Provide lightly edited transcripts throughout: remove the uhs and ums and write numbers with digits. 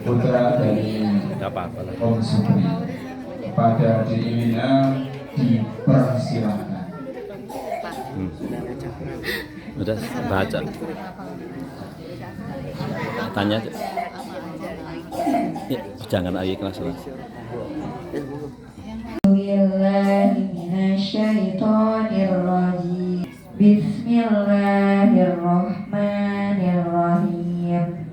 putra dari Om Supri. Pada dirinya dipersilahkan. Udah baca. Tanya aja. Ya, jangan lagi kelas lah. Bismillahirrahmanirrahim.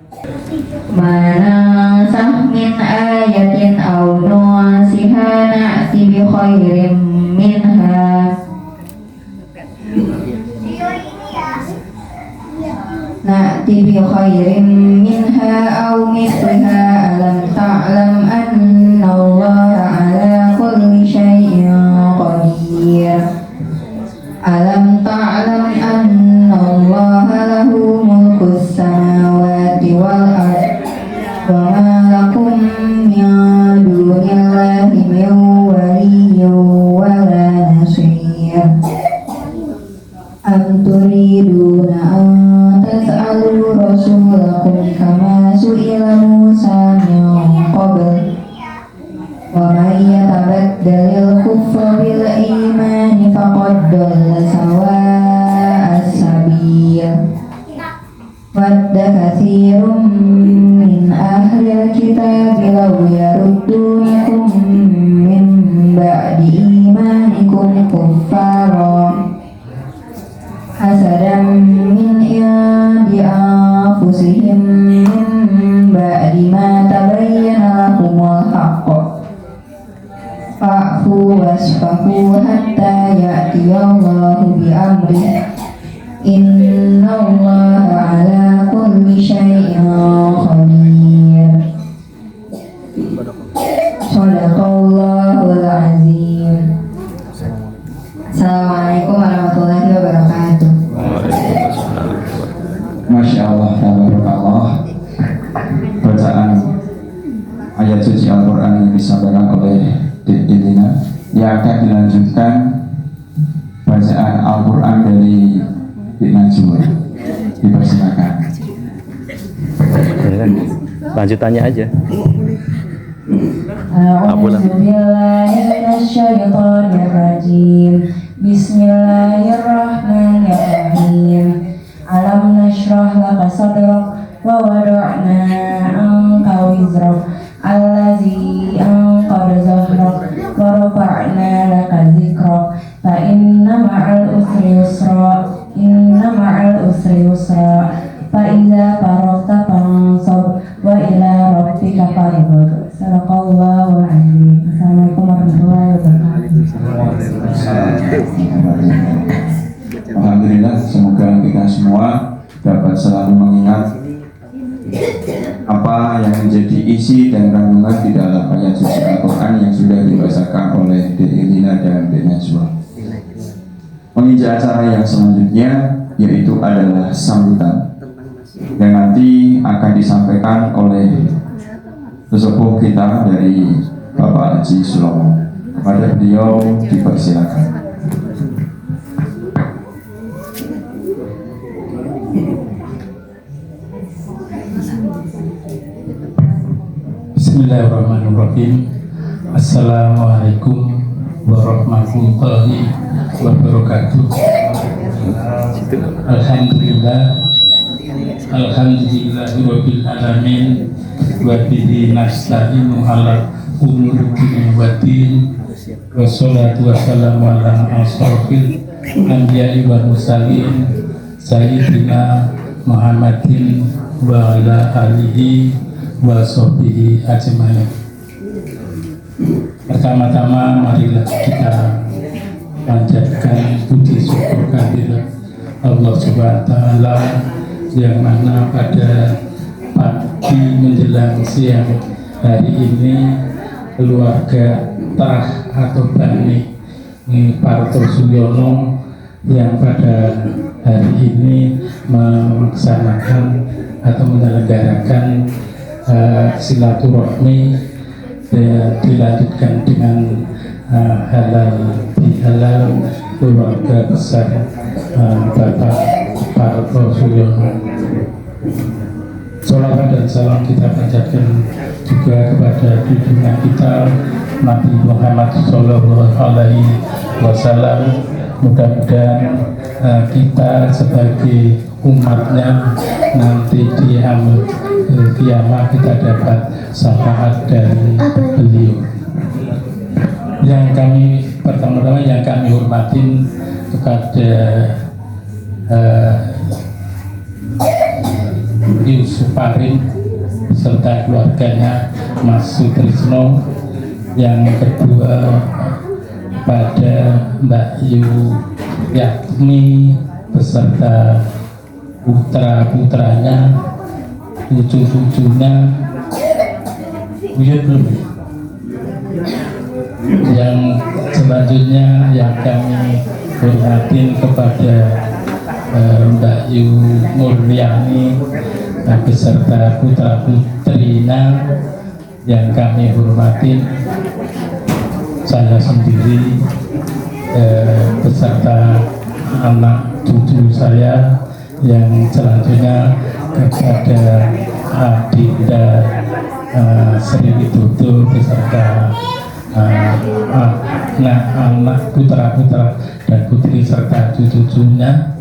Manasah min ayatin aw nusiha na'ti bi khairim minha. Na'ti bi khairim minha aw mithliha alam ta'lam anna Allah ala kulli syai'in qadir. Alam ta'lam anna Allah lahu mulkus samawati wal ard wa ma lakum min dunillahi min waliyyin wa la nasir. Am turiduna an tas'alu rasulakum kama su'ila Musa min qabl wa man yatabaddalil kufra bil imani faqad dalla sawa'as sabil. Wadda katsirun min ahlil kitabi law yaruddunakum min ba'di imanikum kuffara hasadan min indi anfusihim min ba'di ma tabayyana lahumul haqq. Fa'fu wasfahu hatta ya'tiyallahu bi amrih. Innallaha ala kulli syai'in qadir. Shadaqallahul azim. Assalamualaikum warahmatullahi wabarakatuh. Masya Allah, tabarakallah. Bacaan ayat suci Al-Quran yang disampaikan oleh Dik Dilina yang akan dilanjutkan bacaan Al-Quran dari Dik Najwa. Dipersilakan. Lanjutannya aja. Bismillahirrahmanirrahim. Alam nashrah laka sadrak wa wada'na anka wizrak allazi anqadha zahrak wa rafa'na laka zikrak fa inna ma'al usri yusra fa idza faragta fansab wa ila rabbika farghab. Sadaqallahu azim. Assalamualaikum warahmatullahi wabarakatuh. Alhamdulillah, semoga kita semua dapat selalu mengingat apa yang menjadi isi dan kandungan di dalam ayat suci Al-Quran yang sudah dibacakan oleh Dik Dilina dan Dik Najwa. Menginjak acara yang selanjutnya, yaitu adalah sambutan yang nanti akan disampaikan oleh sesepuh kita dari Bapak Haji Sulomo. Kepada beliau dipersilakan. Bismillahirrahmanirrahim. Assalamualaikum warahmatullahi wabarakatuh. Alhamdulillahirabbil alamin wa bihi nasta'inu ala umuri dunya waddin. Wassalatu wassalamu ala asyrofil anbiya'i wal mursalin sayyidina Muhammadin wa ala alihi wa sahbihi ajmain. Pertama-tama marilah kita panjatkan puji syukur kehadirat Allah Subhanahu wa taala yang mana pada pagi menjelang siang hari ini keluarga Tarah atau Bani Parto Suyono yang pada hari ini melaksanakan atau menyelenggarakan silaturahmi dilanjutkan dengan halal bihalal keluarga besar Bapak Parto Suyono. Sholawat dan salam kita panjatkan juga kepada junjungan kita Nabi Muhammad Sallallahu Alaihi Wasallam. Mudah-mudahan kita sebagai umatnya nanti di hari kiamat kita dapat syafaat dari beliau. Yang kami pertama-tama yang kami hormatin kepada Yusuf Farin serta keluarganya, Mas Sutrisno. Yang kedua pada Mbak Yu Yatmi beserta putra-putranya, cucu-cucunya, belum. Yang selanjutnya yang kami hormatin kepada Mbak Yu Murniani beserta putra-putrinya, yang kami hormatin saya sendiri beserta anak cucu saya, yang selanjutnya kepada Adinda Sri Widodo beserta anak putra-putra dan putri serta cucu-cucunya,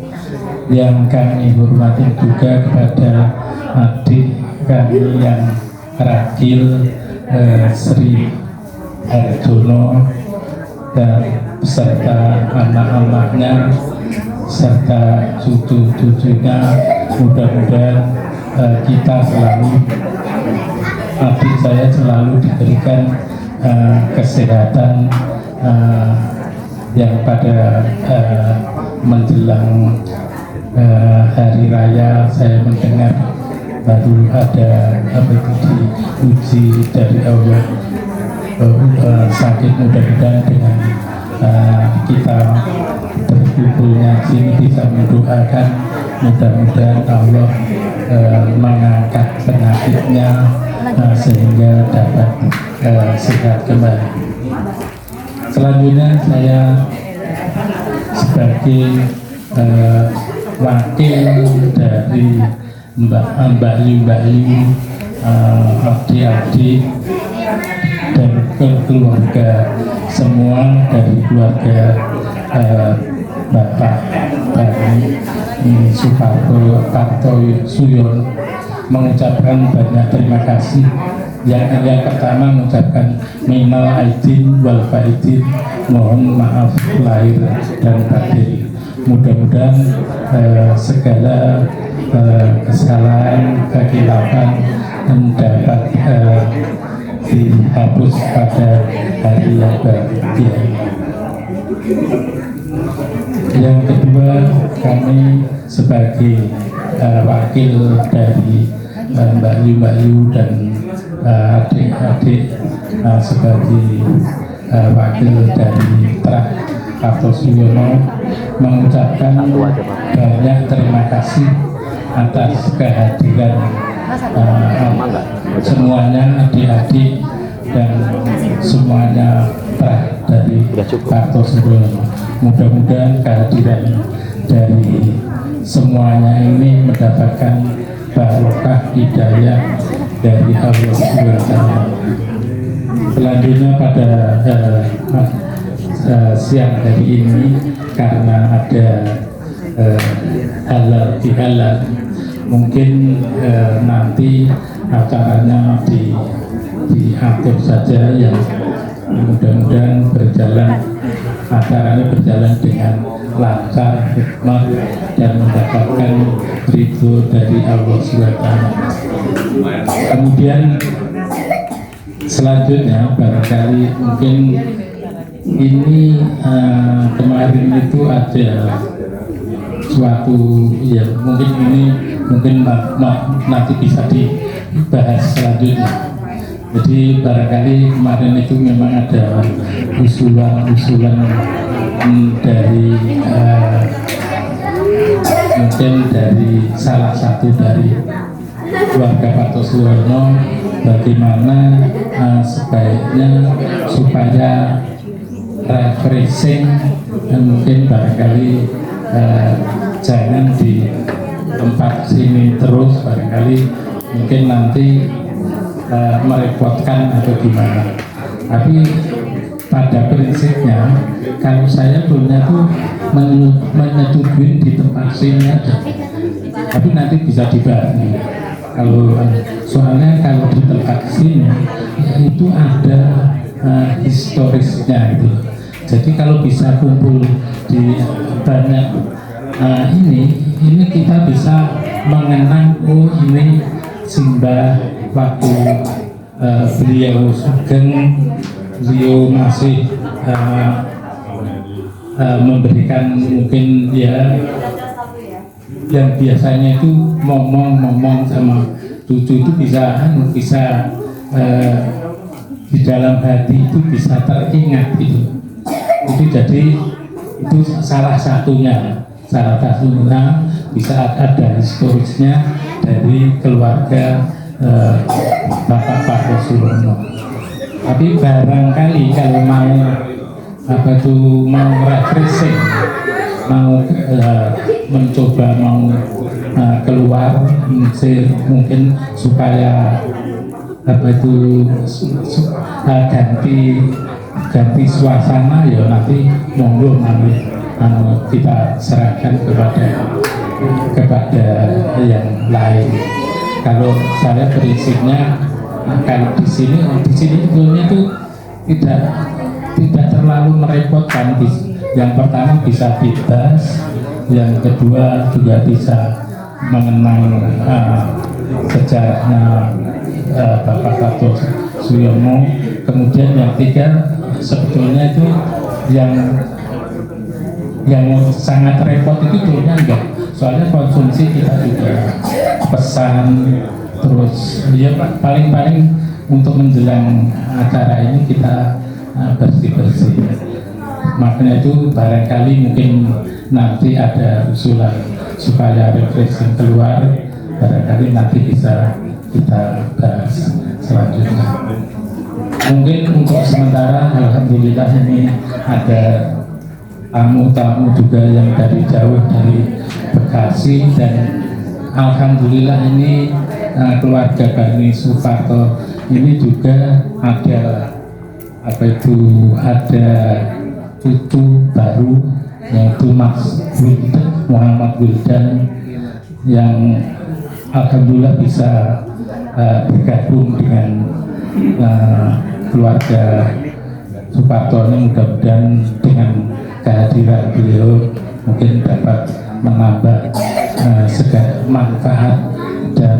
yang kami hormati juga kepada adik kami yang Ragil Sri Harjono dan beserta anak-anaknya serta cucu-cucunya. Mudah-mudahan kita selalu, adik saya selalu diberikan kesehatan yang pada menjelang hari raya saya mendengar baru ada diuji dari Allah sakit. Mudah-mudahan dengan kita berkumpulnya sini bisa mendoakan, mudah-mudahan Allah mengangkat penyakitnya sehingga dapat sehat kembali. Selanjutnya saya sebagai wakil dari Mbak Yu, adik-adik dan keluarga semua, dari keluarga Bapak dari Suparto Suyono, mengucapkan banyak terima kasih. Yang pertama mengucapkan minal aidin wal faidin, mohon maaf lahir dan batin. Mudah-mudahan segala kesalahan, kekhilafan dapat dihapus pada hari yang bahagia. Yang kedua, kami sebagai wakil dari Mbak Yu dan adik-adik sebagai wakil dari Trah Kartosuyono mengucapkan banyak terima kasih atas kehadiran semuanya, adik-adik dan semuanya dari Kartosuyono. Mudah-mudahan kehadiran dari semuanya ini mendapatkan barokah hidayah dari Allah SWT. Selanjutnya pada siang hari ini, karena ada halal bihalal, mungkin nanti acaranya diatur saja, yang mudah-mudahan acaranya berjalan dengan lancar, hikmah, dan mendapatkan ridho dari Allah SWT. Kemudian selanjutnya barangkali mungkin ini kemarin itu ada suatu ya, mungkin nanti bisa dibahas selanjutnya. Jadi barangkali kemarin itu memang ada usulan dari mungkin dari salah satu dari keluarga Pak Tosuwarno, bagaimana sebaiknya supaya refreshing, dan mungkin barangkali jangan di tempat sini terus, barangkali mungkin nanti merepotkan atau gimana. Tapi pada prinsipnya kalau saya punya tuh menyetujui di tempat sini aja, tapi nanti bisa dibagi. Kalau soalnya kalau di tempat sini itu ada historisnya gitu. Jadi kalau bisa kumpul di banyak ini kita bisa mengenang, oh ini simbah waktu beliau sugeng, beliau masih memberikan mungkin ya yang biasanya itu ngomong sama cucu itu bisa di dalam hati itu bisa teringat gitu. Itu jadi itu salah satunya bisa ada historisnya dari keluarga Bapak Rasulullah. Tapi barangkali kalau mau refreshing, mau mencoba keluar mungkin supaya ganti suasana, ya nanti monggo kita serahkan kepada yang lain. Kalau saya prinsipnya kalau di sini sebetulnya itu tidak terlalu merepotkan. Yang pertama bisa bebas, yang kedua juga bisa mengenang sejarahnya Bapak Karto Suyono. Kemudian yang tiga sebetulnya itu yang sangat repot itu sebetulnya enggak, soalnya konsumsi kita juga pesan terus ya paling untuk menjelang acara ini kita bersih-bersih. Makanya itu barangkali mungkin nanti ada usulan supaya refreshing keluar, barangkali nanti bisa kita bahas selanjutnya. Mungkin untuk sementara alhamdulillah ini ada tamu-tamu juga yang dari jauh dari Bekasi, dan alhamdulillah ini keluarga Bani Suparto ini juga ada cucu baru, yaitu Mas Muhammad Wildan, yang alhamdulillah bisa bergabung dengan keluarga Suparto ini. Mudah-mudahan dengan kehadiran beliau mungkin dapat menambah segala manfaat, dan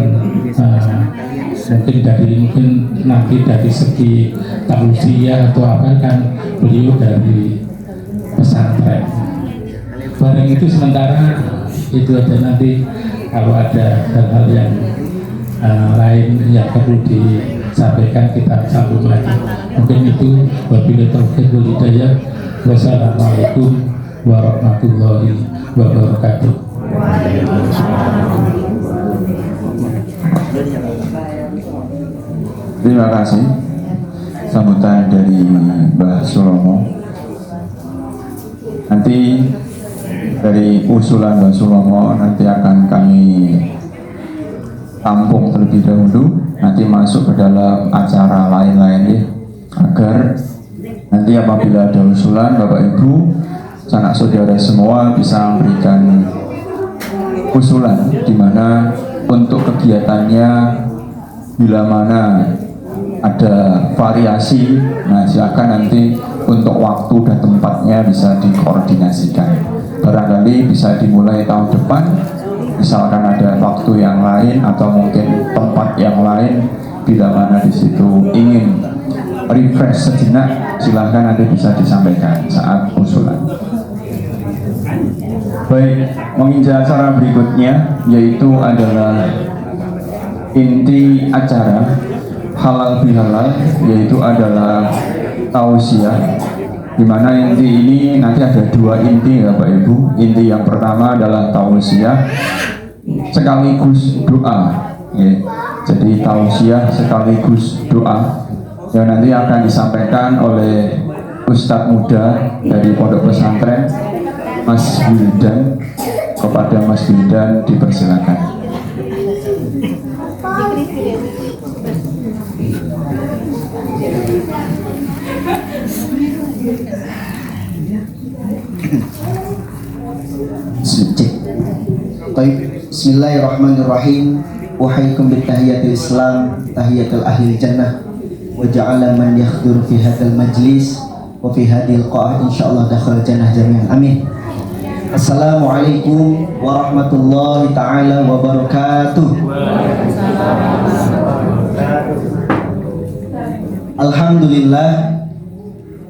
mungkin nanti dari segi tausiah atau apa kan beliau dari pesantren. Barang itu sementara itu aja, nanti kalau ada hal-hal yang lain yang perlu disampaikan kita sambung lagi. Mungkin itu wabillahi taufiq wal hidayah. Wassalamualaikum warahmatullahi wabarakatuh. Terima kasih sambutan dari Mbah Sulomo. Nanti dari usulan Mbah Sulomo nanti akan kami tampung terlebih dahulu, nanti masuk ke dalam acara lain-lain ya, agar nanti apabila ada usulan Bapak Ibu sanak saudara semua bisa memberikan usulan di mana untuk kegiatannya, bila mana ada variasi, nah silakan nanti untuk waktu dan tempatnya bisa dikoordinasikan. Barangkali bisa dimulai tahun depan, misalkan ada waktu yang lain atau mungkin tempat yang lain, bila mana di situ ingin refresh sejenak, silahkan nanti bisa disampaikan saat usulan. Baik, menginjak acara berikutnya, yaitu adalah inti acara halal bihalal, yaitu adalah tausiah, di mana inti ini nanti ada dua inti ya Bapak Ibu. Inti yang pertama adalah tausiah sekaligus doa ya. Jadi tausiah sekaligus doa yang nanti akan disampaikan oleh Ustadz muda dari Pondok Pesantren Mas Wildan. Kepada Mas Wildan dipersilakan. Baik, bismillahirrahmanirrahim. Uhayyikum bitahiyatil Islam, tahiyatul ahli jannah. Wa ja'ala man yakhdur fi hadzal majlis wa fi hadhil qa'ah insyaallah dakhala jannah jami'an. Amin. Assalamualaikum warahmatullahi taala wabarakatuh. Alhamdulillah,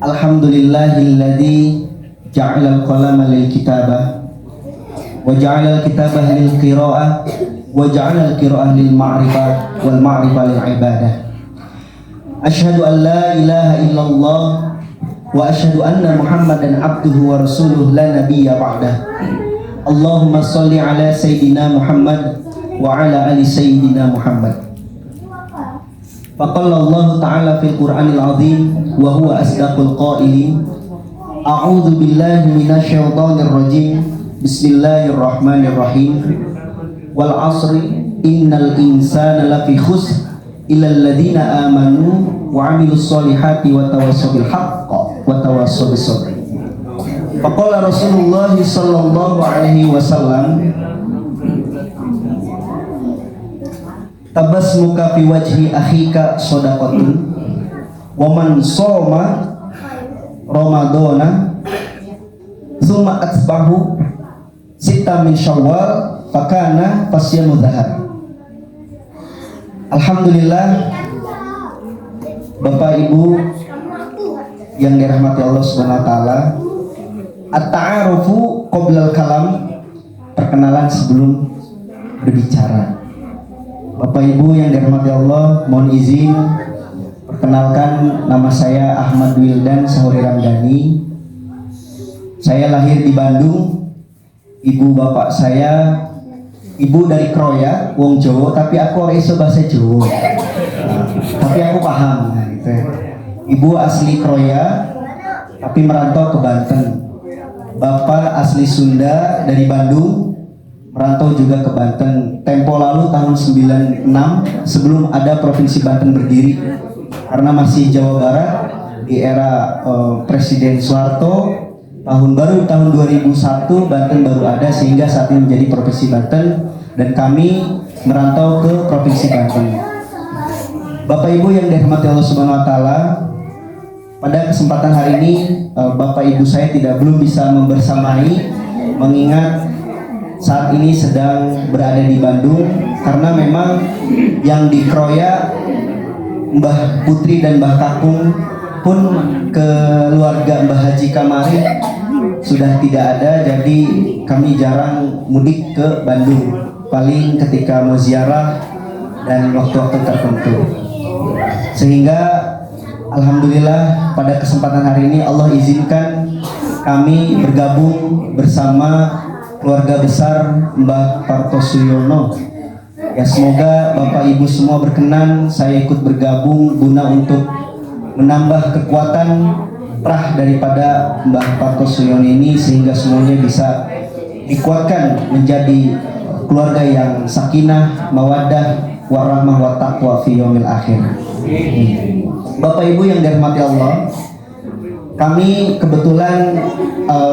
alhamdulillahilladzi ja'ala al-qalama lil kitabah wa ja'ala al-kitabah lil qira'ah wa ja'ala al-qira'ah lil ma'rifah wal ma'rifah lil ibadah. Asyhadu an la ilaha illallah wa asyhadu anna Muhammadan abduhu wa rasuluh la nabiyya ba'dah. Allahumma shalli ala sayyidina Muhammad wa ala ali sayyidina Muhammad. Faqala Allah ta'ala fil Qur'anil azim wa huwa asdaqul qailin. A'udzu billahi minasyaitonir rajim. Bismillahirrahmanirrahim. Wal 'asri innal insana lafi khusr illa alladziina amanu wa 'amilus solihati wa tawassaw bil haqq wa tawassaw bis sabr. Faqala Rasulullah sallallahu alaihi wasallam, tabasmuka fi wajhi akhika shadaqatun wa man shoma ramadhana thumma atbahu sita min syawal fakana fasyamu dhahar. Alhamdulillah, Bapak Ibu yang dirahmati Allah Subhanahu wa taala, at-ta'arufu qabla al-kalam, perkenalan sebelum berbicara. Bapak Ibu yang dirahmati Allah, mohon izin perkenalkan, nama saya Ahmad Wildan Sahuri Ramdhani. Saya lahir di Bandung. Ibu bapak saya, ibu dari Kroya, wong Jawa, tapi aku ora iso bahasa Jawa. Tapi aku paham, nah, gitu. Ibu asli Kroya, tapi merantau ke Banten. Bapak asli Sunda dari Bandung, merantau juga ke Banten. Tempo lalu tahun 96 sebelum ada Provinsi Banten berdiri, karena masih Jawa Barat di era Presiden Soeharto. Tahun 2001 Banten baru ada, sehingga saat ini menjadi Provinsi Banten dan kami merantau ke Provinsi Banten. Bapak Ibu yang dirahmati Allah Subhanahu wa taala, pada kesempatan hari ini Bapak Ibu saya belum bisa membersamai, mengingat saat ini sedang berada di Bandung, karena memang yang di Kroya, Mbah Putri dan Mbah Kakung pun keluarga Mbah Haji Kamari sudah tidak ada, jadi kami jarang mudik ke Bandung, paling ketika mau ziarah dan waktu-waktu tertentu. Sehingga alhamdulillah pada kesempatan hari ini Allah izinkan kami bergabung bersama keluarga besar Mbah Parto Suyono. Ya, semoga Bapak Ibu semua berkenan saya ikut bergabung guna untuk menambah kekuatan rah daripada Mbah Parto Suyono ini, sehingga semuanya bisa dikuatkan menjadi keluarga yang sakinah, mawaddah, warahmah, wa taqwa fi yaumil akhir. Bapak Ibu yang dirahmati Allah, kami kebetulan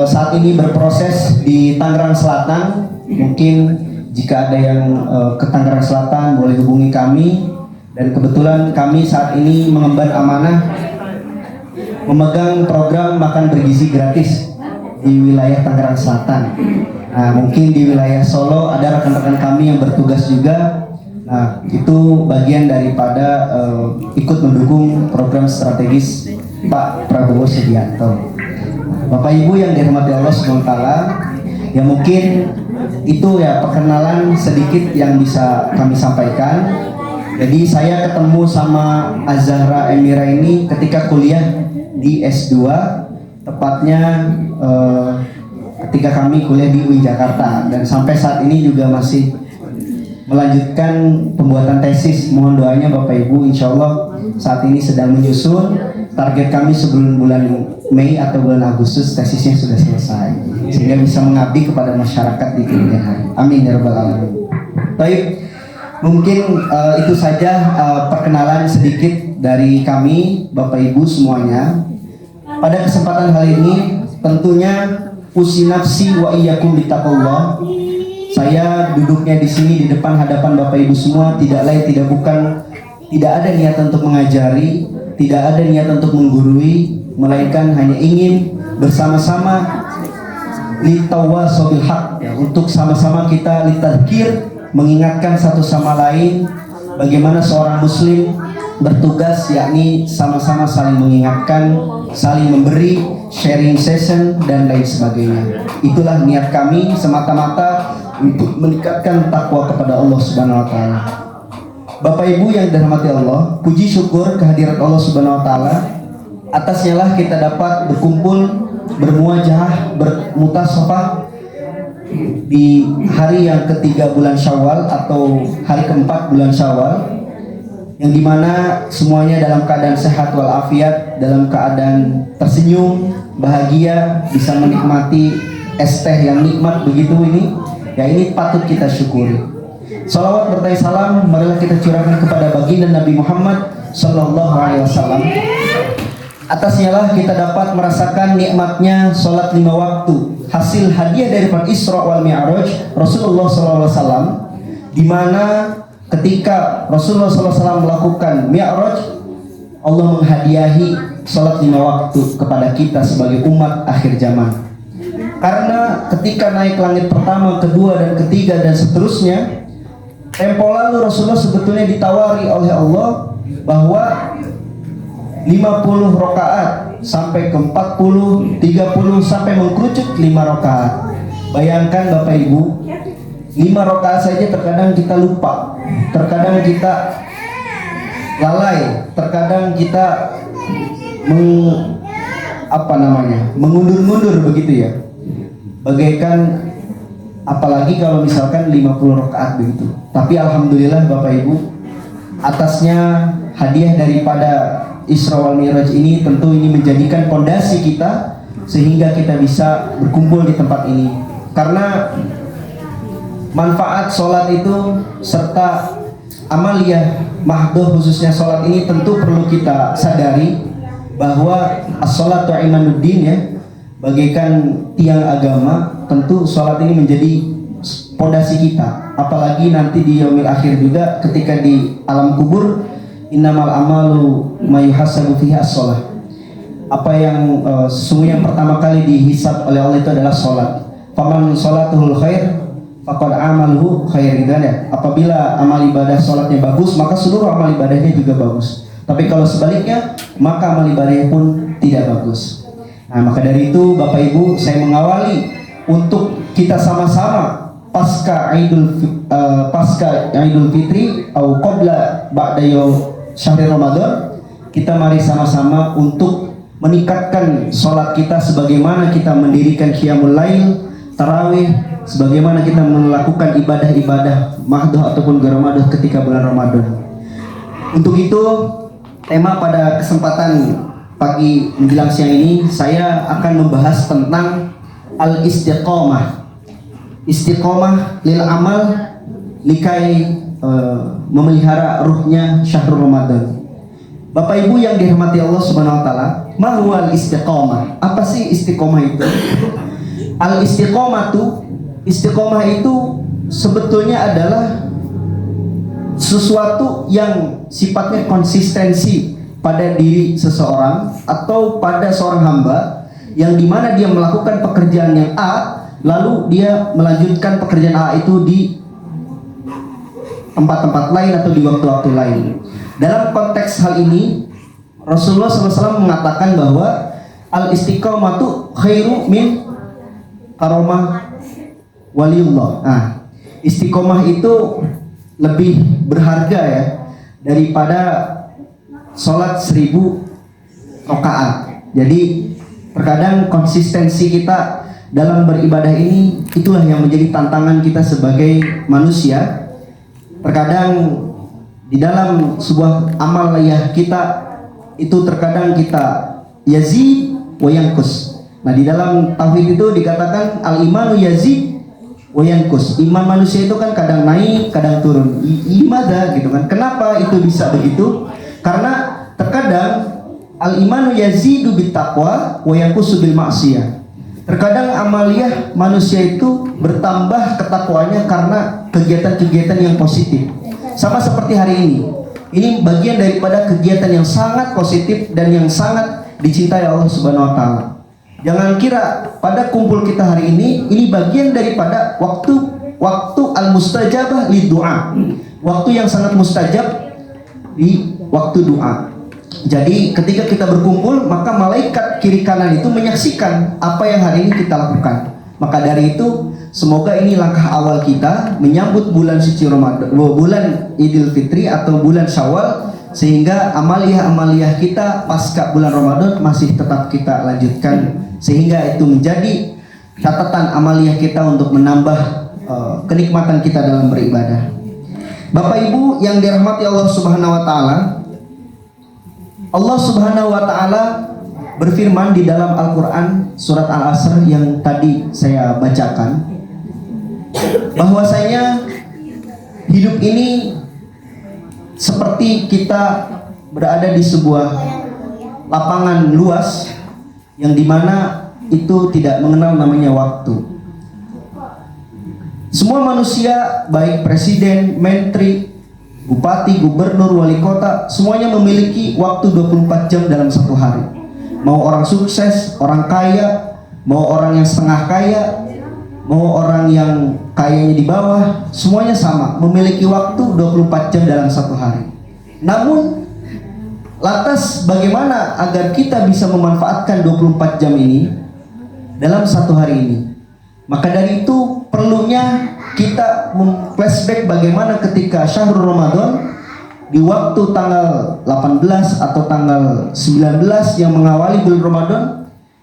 saat ini berproses di Tangerang Selatan. Mungkin jika ada yang ke Tangerang Selatan boleh hubungi kami. Dan kebetulan kami saat ini mengemban amanah memegang program makan bergizi gratis di wilayah Tangerang Selatan. Nah, mungkin di wilayah Solo ada rekan-rekan kami yang bertugas juga. Nah, itu bagian daripada ikut mendukung program strategis Pak Prabowo Subianto. Bapak Ibu yang dirahmati Allah SWT, ya mungkin itu ya perkenalan sedikit yang bisa kami sampaikan. Jadi saya ketemu sama Az-Zahra Emira ini ketika kuliah di S2, tepatnya ketika kami kuliah di UI Jakarta, dan sampai saat ini juga masih melanjutkan pembuatan tesis. Mohon doanya Bapak Ibu, insya Allah saat ini sedang menyusun. Target kami sebelum bulan Mei atau bulan Agustus tesisnya sudah selesai, sehingga bisa mengabdi kepada masyarakat di kemudian hari. Amin ya rabbal alamin. Baik, mungkin itu saja perkenalan sedikit dari kami, Bapak Ibu semuanya. Pada kesempatan hal ini tentunya usi nafsi wa iyyakum bittaqullah. Saya duduknya di sini di depan hadapan Bapak Ibu semua tidak lain tidak bukan, tidak ada niat untuk mengajari, tidak ada niat untuk menggurui, melainkan hanya ingin bersama-sama litawassabil haq, ya, untuk sama-sama kita litadzkir, mengingatkan satu sama lain bagaimana seorang muslim bertugas, yakni sama-sama saling mengingatkan, saling memberi, sharing session dan lain sebagainya. Itulah niat kami semata-mata untuk meningkatkan takwa kepada Allah Subhanahu wa taala. Bapak Ibu yang dirahmati Allah, puji syukur kehadirat Allah Subhanahu wa taala. Atasnya lah kita dapat berkumpul, bermuajah, bermutasafah di hari yang ketiga bulan Syawal atau hari keempat bulan Syawal, yang dimana semuanya dalam keadaan sehat walafiat, dalam keadaan tersenyum, bahagia, bisa menikmati es teh yang nikmat begitu ini. Ya, ini patut kita syukuri. Salawat bertanya salam marilah kita curahkan kepada baginda Nabi Muhammad Sallallahu Alaihi Wasallam. Atasnya lah kita dapat merasakan nikmatnya sholat 5 waktu, hasil hadiah dari Isra wal Mi'raj Rasulullah Sallallahu Alaihi Wasallam, di mana ketika Rasulullah Sallallahu Alaihi Wasallam melakukan Mi'raj, Allah menghadiahi sholat 5 waktu kepada kita sebagai umat akhir zaman. Karena ketika naik langit pertama, kedua, dan ketiga, dan seterusnya, tempo lalu Rasulullah sebetulnya ditawari oleh Allah bahwa 50 rakaat sampai ke 40, 30 sampai mengkerucut 5 rakaat. Bayangkan Bapak Ibu, 5 rakaat saja terkadang kita lupa, terkadang kita lalai, terkadang kita mengundur-mundur begitu ya. Bagaikan apalagi kalau misalkan 50 rakaat begitu. Tapi alhamdulillah Bapak Ibu, atasnya hadiah daripada Isra wal Mi'raj ini tentu ini menjadikan fondasi kita sehingga kita bisa berkumpul di tempat ini. Karena manfaat sholat itu serta amaliyah mahdoh khususnya sholat ini tentu perlu kita sadari bahwa as-sholatu imanuddin, ya, bagaikan tiang agama. Tentu sholat ini menjadi fondasi kita, apalagi nanti di yaumil akhir juga ketika di alam kubur, innamal amalu mayuhasabu fiha as-sholah. Apa yang sesungguhnya yang pertama kali dihisab oleh Allah itu adalah sholat. Faman sholatuhul khair faqad amaluhu khair, gitu ya. Apabila amal ibadah sholatnya bagus, maka seluruh amal ibadahnya juga bagus. Tapi kalau sebaliknya, maka amal ibadahnya pun tidak bagus. Nah, maka dari itu Bapak Ibu, saya mengawali untuk kita sama-sama pasca Idul Fitri atau qabla ba'da syahri Ramadan, kita mari sama-sama untuk meningkatkan sholat kita sebagaimana kita mendirikan qiyamul lail, tarawih, sebagaimana kita melakukan ibadah-ibadah mahdoh ataupun gharamadoh ketika bulan Ramadan. Untuk itu, tema pada kesempatan pagi menjelang siang ini, saya akan membahas tentang al-istiqomah. Istiqomah lil amal likai memelihara ruhnya syahrul Ramadan. Bapak Ibu yang dirahmati Allah Subhanahu wa taala, ma huwal istiqomah? Apa sih istiqomah itu? Istiqomah itu sebetulnya adalah sesuatu yang sifatnya konsistensi pada diri seseorang atau pada seorang hamba, yang dimana dia melakukan pekerjaan yang A, lalu dia melanjutkan pekerjaan A itu di tempat-tempat lain atau di waktu-waktu lain. Dalam konteks hal ini, Rasulullah SAW mengatakan bahwa al-istiqomatu khairu min karomah waliullah. Nah, istiqomah itu lebih berharga ya daripada sholat 1000 rakaat. Jadi terkadang konsistensi kita dalam beribadah ini, itulah yang menjadi tantangan kita sebagai manusia. Terkadang di dalam sebuah amal ya kita itu terkadang kita yazid wa yanqus. Nah, di dalam tauhid itu dikatakan al-imanu yazid wa yanqus. Iman manusia itu kan kadang naik, kadang turun. Imada gitu kan. Kenapa itu bisa begitu? Karena al-imanu yazidu bittaqwa wa yanqusu bil ma'siyah. Terkadang amaliyah manusia itu bertambah ketakwaannya karena kegiatan-kegiatan yang positif. Sama seperti hari ini. Ini bagian daripada kegiatan yang sangat positif dan yang sangat dicintai Allah Subhanahu wa taala. Jangan kira pada kumpul kita hari ini bagian daripada waktu al-mustajabah li doa. Waktu yang sangat mustajab di waktu doa. Jadi ketika kita berkumpul, maka malaikat kiri kanan itu menyaksikan apa yang hari ini kita lakukan. Maka dari itu, semoga ini langkah awal kita menyambut bulan suci Ramadan, bulan Idul Fitri atau bulan Syawal, sehingga amaliyah-amaliyah kita pasca bulan Ramadan masih tetap kita lanjutkan, sehingga itu menjadi catatan amaliyah kita untuk menambah kenikmatan kita dalam beribadah. Bapak Ibu yang dirahmati Allah Subhanahu wa taala, Allah Subhanahu wa taala berfirman di dalam Al-Qur'an surat Al-Asr yang tadi saya bacakan, bahwasanya hidup ini seperti kita berada di sebuah lapangan luas yang dimana itu tidak mengenal namanya waktu. Semua manusia, baik presiden, menteri, bupati, gubernur, wali kota, semuanya memiliki waktu 24 jam dalam satu hari. Mau orang sukses, orang kaya, mau orang yang setengah kaya, mau orang yang kayanya di bawah, semuanya sama, memiliki waktu 24 jam dalam satu hari. Namun, lantas bagaimana agar kita bisa memanfaatkan 24 jam ini dalam satu hari ini? Maka dari itu perlunya kita flashback bagaimana ketika Syahrul Ramadan di waktu tanggal 18 atau tanggal 19 yang mengawali bulan Ramadan,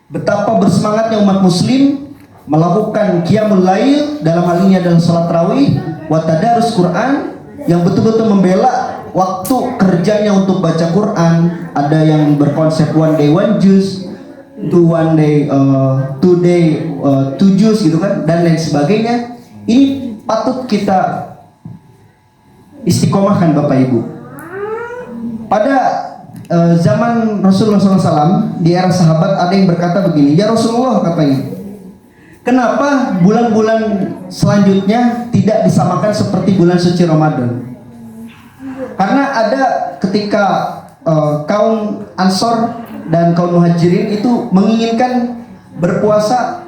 betapa bersemangatnya umat muslim melakukan qiyamul lail, dalam hal ini adalah salat tarawih, wa tadarus Quran, yang betul-betul membela waktu kerjanya untuk baca Quran. Ada yang berkonsep one day one juice, one day two day two juice gitu kan, dan lain sebagainya. Ini patut kita istiqomahkan Bapak Ibu. Pada zaman Rasulullah SAW, di era sahabat, ada yang berkata begini, ya Rasulullah, katanya, kenapa bulan-bulan selanjutnya tidak disamakan seperti bulan suci Ramadan? Karena ada ketika kaum Ansor dan kaum Muhajirin itu menginginkan berpuasa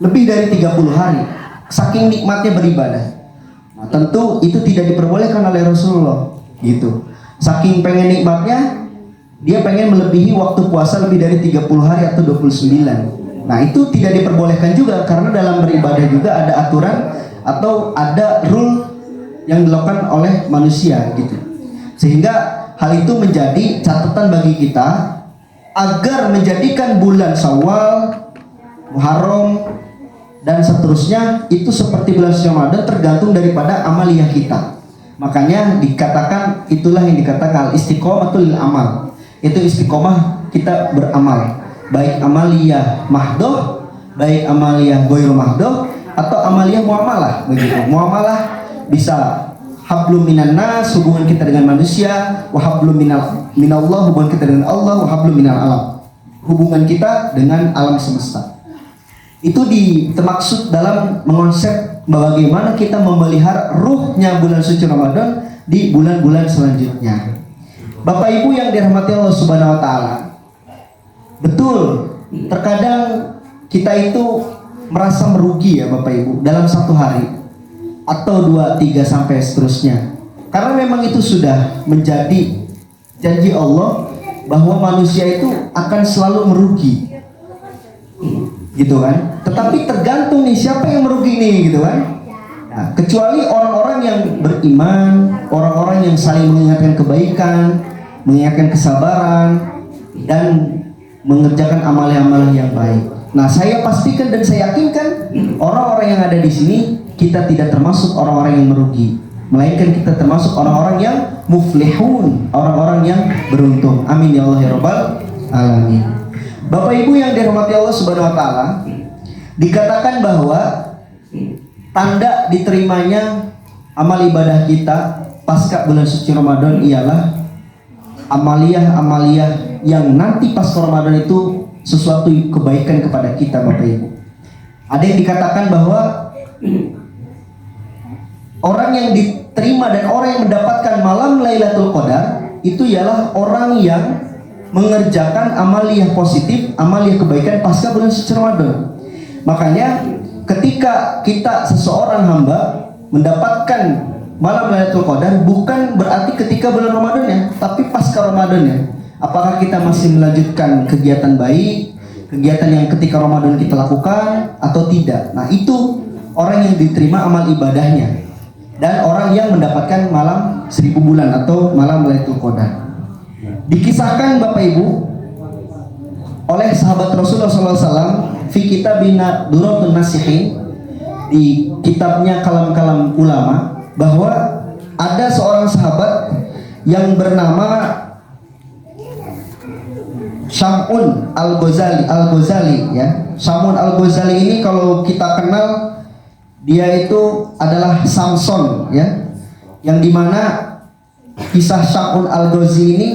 lebih dari 30 hari, saking nikmatnya beribadah. Nah, tentu itu tidak diperbolehkan oleh Rasulullah, gitu. Saking pengen nikmatnya, dia pengen melebihi waktu puasa lebih dari 30 hari atau 29. Nah, itu tidak diperbolehkan juga, karena dalam beribadah juga ada aturan atau ada rule yang dilakukan oleh manusia, gitu. Sehingga hal itu menjadi catatan bagi kita agar menjadikan bulan Syawal, Muharram, dan seterusnya itu seperti bulan Ramadan tergantung daripada amaliyah kita. Makanya dikatakan, itulah yang dikatakan al-istiqomatul amal. Itu istiqomah kita beramal, baik amaliyah mahdoh, baik amaliyah goir mahdoh, atau amaliyah muamalah. Begitu. Muamalah bisa hablum minan nas, hubungan kita dengan manusia, wa hablum minallah, hubungan kita dengan Allah, wa hablum minal alam, hubungan kita dengan alam semesta. Itu termaksud dalam mengonsep bagaimana kita memelihara ruhnya bulan suci Ramadan di bulan-bulan selanjutnya. Bapak Ibu yang dirahmati Allah Subhanahu wa taala, betul, terkadang kita itu merasa merugi ya Bapak Ibu dalam satu hari atau 2, 3 sampai seterusnya. Karena memang itu sudah menjadi janji Allah bahwa manusia itu akan selalu merugi, gitu kan. Tetapi tergantung nih siapa yang merugi nih, gitu kan. Nah, kecuali orang-orang yang beriman, orang-orang yang saling mengingatkan kebaikan, mengingatkan kesabaran, dan mengerjakan amal-amal yang baik. Nah, saya pastikan dan saya yakinkan orang-orang yang ada di sini, kita tidak termasuk orang-orang yang merugi, melainkan kita termasuk orang-orang yang muflihun, orang-orang yang beruntung. Amin ya Allah ya Rabbal alamin. Bapak Ibu yang dirahmati Allah Subhanahu wa taala, dikatakan bahwa tanda diterimanya amal ibadah kita pasca bulan suci Ramadan ialah amaliyah-amaliyah yang nanti pas Ramadan itu sesuatu kebaikan kepada kita Bapak Ibu. Ada yang dikatakan bahwa orang yang diterima dan orang yang mendapatkan malam Lailatul Qadar itu ialah orang yang mengerjakan amaliyah positif, amaliyah kebaikan pasca bulan suci Ramadan. Makanya ketika kita seseorang hamba mendapatkan malam Lailatul Qadar bukan berarti ketika bulan Ramadannya, tapi pasca Ramadannya. Apakah kita masih melanjutkan kegiatan baik, kegiatan yang ketika Ramadan kita lakukan atau tidak? Nah, itu orang yang diterima amal ibadahnya dan orang yang mendapatkan malam 1000 bulan atau malam Lailatul Qadar. Dikisahkan Bapak Ibu oleh sahabat Rasulullah SAW fi kitabina Duratun Nasihin, di kitabnya Kalam-Kalam Ulama, bahwa ada seorang sahabat yang bernama Syam'un Al-Ghazali ya. Syam'un Al-Ghazali ini kalau kita kenal, dia itu adalah Samson ya, yang dimana kisah Syam'un Al-Ghazali ini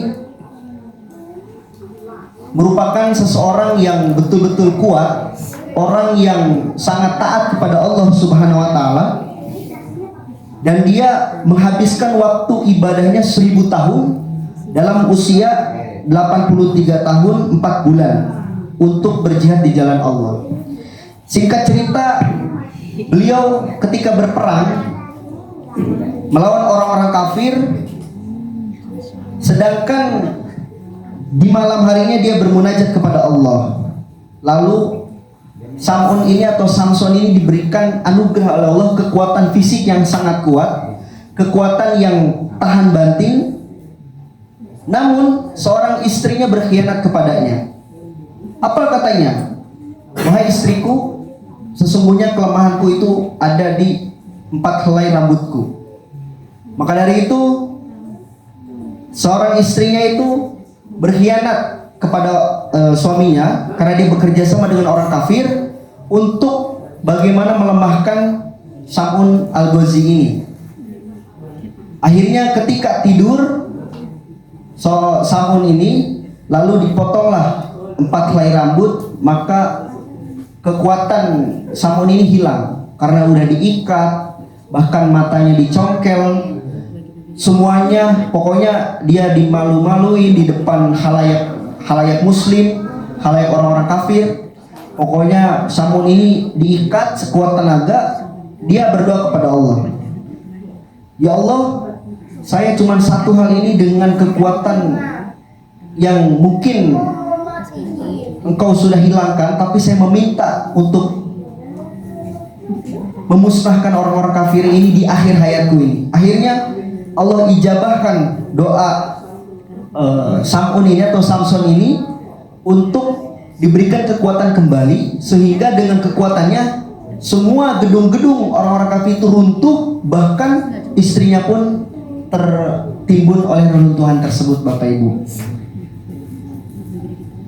merupakan seseorang yang betul-betul kuat, orang yang sangat taat kepada Allah Subhanahu wa taala, dan dia menghabiskan waktu ibadahnya 1000 tahun dalam usia 83 tahun 4 bulan untuk berjihad di jalan Allah. Singkat cerita, beliau ketika berperang melawan orang-orang kafir, sedangkan di malam harinya dia bermunajat kepada Allah. Lalu Sam'un ini atau Samson ini diberikan anugerah oleh Allah kekuatan fisik yang sangat kuat, kekuatan yang tahan banting. Namun seorang istrinya berkhianat kepadanya. Apa katanya? Wahai istriku, sesungguhnya kelemahanku itu ada di 4 helai rambutku. Maka dari itu seorang istrinya itu berkhianat kepada suaminya karena dia bekerja sama dengan orang kafir untuk bagaimana melemahkan Sam'un Al-Ghazi ini. Akhirnya ketika tidur, Sam'un ini lalu dipotonglah 4 helai rambut, maka kekuatan Sam'un ini hilang karena udah diikat, bahkan matanya dicongkel, semuanya pokoknya dia dimalu-maluin di depan halayak muslim, halayak orang-orang kafir. Pokoknya Sam'un ini diikat sekuat tenaga. Dia berdoa kepada Allah, ya Allah, saya cuma satu hal ini dengan kekuatan yang mungkin Engkau sudah hilangkan, tapi saya meminta untuk memusnahkan orang-orang kafir ini di akhir hayatku ini. Akhirnya Allah ijabahkan doa Sam'un ini atau Samson ini untuk diberikan kekuatan kembali, sehingga dengan kekuatannya semua gedung-gedung orang-orang kafir itu runtuh, bahkan istrinya pun tertimbun oleh reruntuhan tersebut Bapak Ibu.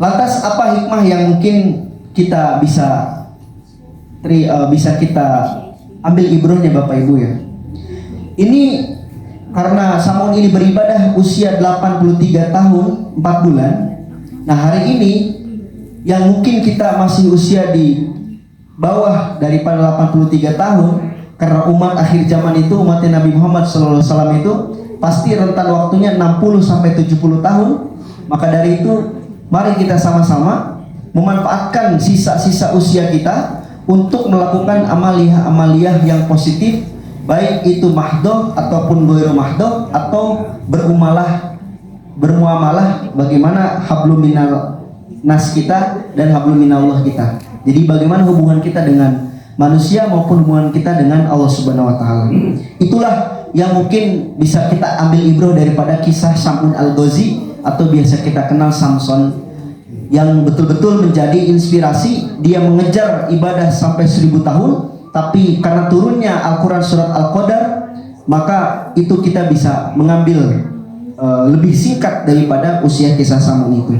Lantas apa hikmah yang mungkin kita bisa kita ambil ibrohnya Bapak Ibu ya? Ini karena Sam'un ini beribadah usia 83 tahun 4 bulan. Nah, hari ini yang mungkin kita masih usia di bawah daripada 83 tahun, karena umat akhir zaman itu, umatnya Nabi Muhammad SAW itu pasti rentan waktunya 60 sampai 70 tahun. Maka dari itu mari kita sama-sama memanfaatkan sisa-sisa usia kita untuk melakukan amaliyah-amaliyah yang positif, baik itu mahdoh ataupun ghairu mahdoh, atau bermuamalah bagaimana hablum minal nas kita dan hablum minallah kita. Jadi bagaimana hubungan kita dengan manusia maupun hubungan kita dengan Allah Subhanahu wa taala. Itulah yang mungkin bisa kita ambil ibroh daripada kisah Sam'un Al-Ghazi atau biasa kita kenal Samson, yang betul-betul menjadi inspirasi. Dia mengejar ibadah sampai 1000 tahun, tapi karena turunnya Al-Quran surat Al-Qadar, maka itu kita bisa mengambil lebih singkat daripada usia kisah Sam'un itu.